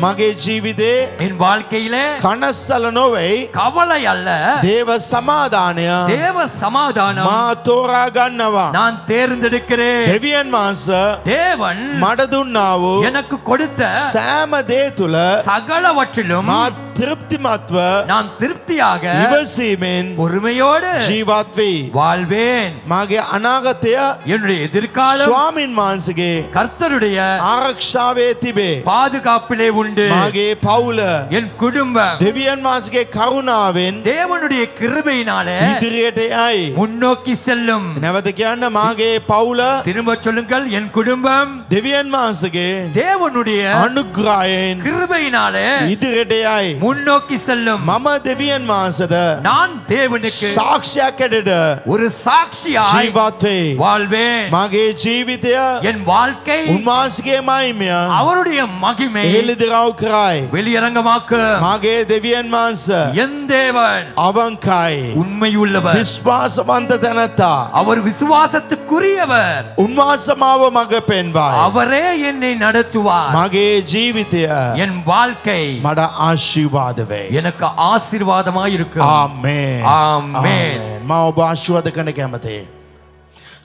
මගේ ජීවිතේ என் வாழ்க்கையிலே කනස්සල නොවේ. கவலை அல்ல, දේව සමාදානය தேவ சமாதானம் මා තෝරා ගන්නවා. நான் தேர்ந்தெடுக்கிறேன். දෙවියන් වහන්සේ தேவன் මට දුන්නා වූ எனக்கு கொடுத்த සෑම දේ තුල சகலவற்றிலும் මා තෘප්තිමත්ව நான் திருப்தியாக ඉවසීමෙන් பொறுமையோடு ජීවත් වෙයි. வாழ்வேன். මාගේ අනාගතය என்னுடைய எதிர்காலம் ස්වාමින් වහන්සේගේ கர்த்தருடைய ආරක්ෂාවේ තිබේ. பாதுகாப்பிலே உண்டு. මාගේ පවුල என் குடும்பம் දෙවියන් වහන්සේගේ කරුණාවෙන් தேவனுடைய கிருபையினாலே ඉදිරියට යයි. முன்னோக்கி செல்லும். නැවත කියන්න මාගේ පවුල திரும்ப சொல்லுங்கள், என் குடும்பம் දෙවියන් වහන්සේගේ தேவனுடைய අනුග්‍රහයෙන් கிருபையினாலே ඉදිරියට යයි. முன்னோக்கி செல்லும். මම දෙවියන් වහන්සේට நான் தேவனுக்கு සාක්ෂියක් ඇඩට ஒரு சாட்சியாய் ජීවත් වෙයි. வாழ்வேன். මගේ ජීවිතය என் வாழ்க்கை උන්වහන්සේගේ මහිමය அவருடைய மகிமை එළිදරව් කරයි. வெளியரங்கமாக்கும். මාගේ දෙවියන් වහන්සේ என் தேவன் අවංකයි. உண்மையுள்ளவர். විශ්වාසවන්ත තැනැත්තා. அவர் விசுவாசத்துக்குரியவர். උන්වහන්සේ මාව මඟ පෙන්වයි. அவரே என்னை நடத்துவார். මගේ ජීවිතය என் வாழ்க்கை මට ආශිර්වාද වෙයි. எனக்கு ஆசீர்வாதமாய் இருக்கும். ආමේන්. ආමේන්. මම ඔබ ආශිර්වාද කරන්න කැමතියි.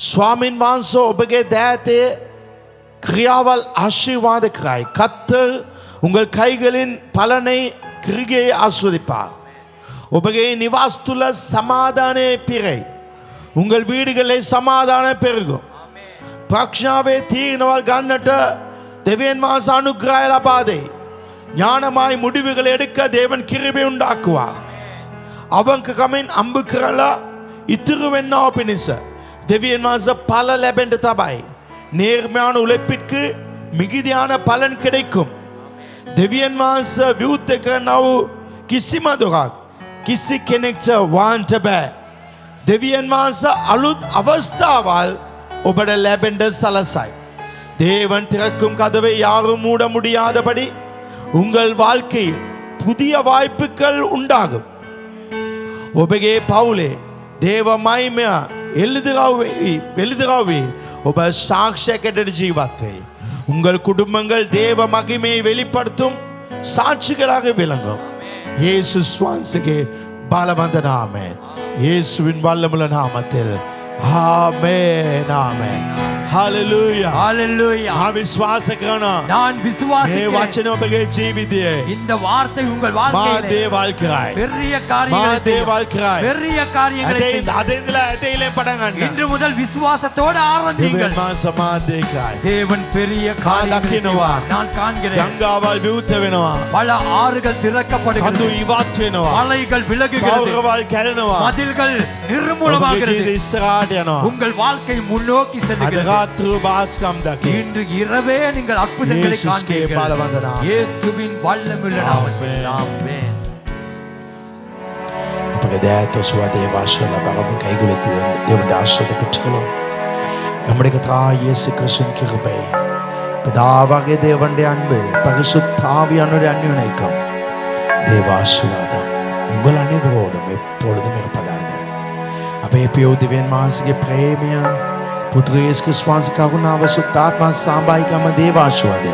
ස්වාමින් වහන්සේ ඔබගේ දෑතේ ක්‍රියාවල් ආශිර්වාද කරයි. கர்த்தர் உங்கள் கைகளின் பலனை கிரிகையை ஆஸ்வதிப்பார். ඔබගේ නිවාස තුල සමාදානයේ පිරෙයි. உங்கள் வீடுகளில் சமாதானம் பெருகும். ප්‍රඥාවේ තීරණවල් ගන්නට දෙවියන් වහන්සේ අනුග්‍රහය ලබා දෙයි. ஞானமாய் முடிவுகள் எடுக்க தேவன் கிருபை உண்டாக்குவார். අවංකකමෙන් අම්බ කරලා ඉතුරු වෙන්නව පිණිස දෙවියන් වහන්සේ பல ලැබෙන්න තබයි. நேர்மையான உழைப்பிற்கு மிகுதியான பலன் கிடைக்கும். දෙවියන් වහන්සේ විවුර්ත කරනව කිසිම දුකක් කිසි කෙනෙක්ට වහන්න බෑ. දෙවියන් වහන්සේ අලුත් අවස්ථාවල් ඔබට ලැබෙන්න සලසයි. தேவன் திறக்கும் கதவை யாரும் மூட முடியாதபடி உங்கள் வாழ்க்கையில் புதிய வாய்ப்புகள் உண்டாகும். ඔබගේ පවුලේ දේව මහිමය එළිදරව් ඔබ சாட்சியකට ජීවත් වෙයි. உங்கள் குடும்பங்கள் தேவ மகிமையை வெளிப்படுத்தும் சாட்சிகளாக விளங்கும். இயேசு சுவான்சகே பலவந்த நாமேன். இயேசுவின் வல்லமுள்ள நாமத்தில் ஆமென் ஆமென். ஹalleluya ஹalleluya. நான் விசுவாස කරනවා. நான் මේ விசுவாசிக்கிறேன். වචන ඔබගේ ජීවිතයේ இந்த வார்த்தை உங்கள் මා வாழ்க்கையிலே දේවල් කරයි. பெரிய මා காரியங்களை செய்யும். දේවල් කරයි. பெரிய காரியங்களை செய்யும். අද ඉඳලා ඇතේලේ පටන් ගන්න. இன்று முதல் விசுவாசத்தோடு ஆரம்பிங்கள். දෙවියන් මා සමාදේ කරයි. தேவன் பெரிய காரியங்களை දකිනවා. செய்வார். நான் காண்கிறேன். ගංගාවල් විවුර්ත වෙනවා. பல ஆறுகள் කඳු திறக்கப்படுகிறது. ඉවත් වෙනවා. மலைகள் விலகுகிறது. පවුරවල් කැඩෙනවා. மதில்கள் ඔබගේ நிர்மூலமாகிறது. ජීවිතය ඉස්සරහට යනවා. உங்கள் வாழ்க்கை முன்னோக்கி අද செல்கிறது. රාත්‍රියේ භාස්කම් දකි. இன்று இரவே நீங்கள் அற்புதங்களை இயேசுவே காண்பீர்கள். பலவந்த நாமம். இயேசுவின் வல்லமுள்ள நாமத்தில். ஆமென். අපගේ දෑත ඔසවා දේවාශය ලබාගමු. கைகளை தேவனுடைய ஆசீர்வாதத்தை பெற்றுக்கொள்ளும். நம்முடைய கர்த்தராகிய இயேசு கிறிஸ்துவின் கிருபை, பிதாவாகிய தேவனுடைய அன்பு, பரிசுத்த ஆவியானவருடைய அந்யோன்யம், தேவ ஆசீர்வாதம் உங்கள் அனைவரோடும் எப்பொழுதும் இருப்பதாக. අපේ පියෝ දෙවියන් වහන්සේගේ ප්‍රේමය, පුත්‍ර යේසුස් ක්‍රිස්තුස් වහන්සේ කරුණාව, සුත්තාත්ම සම්බායිකම, දේව ආශිර්වාදය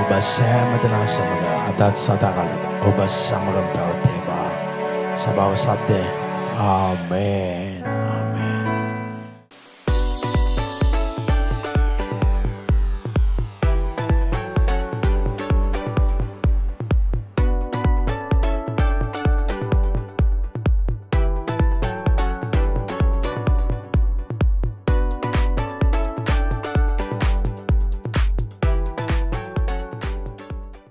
ඔබ සෑම දෙනා සමග අදත් සදාකාලත් ඔබ සමග පැවතේවා. සභාව සද්දේ ආමේන්.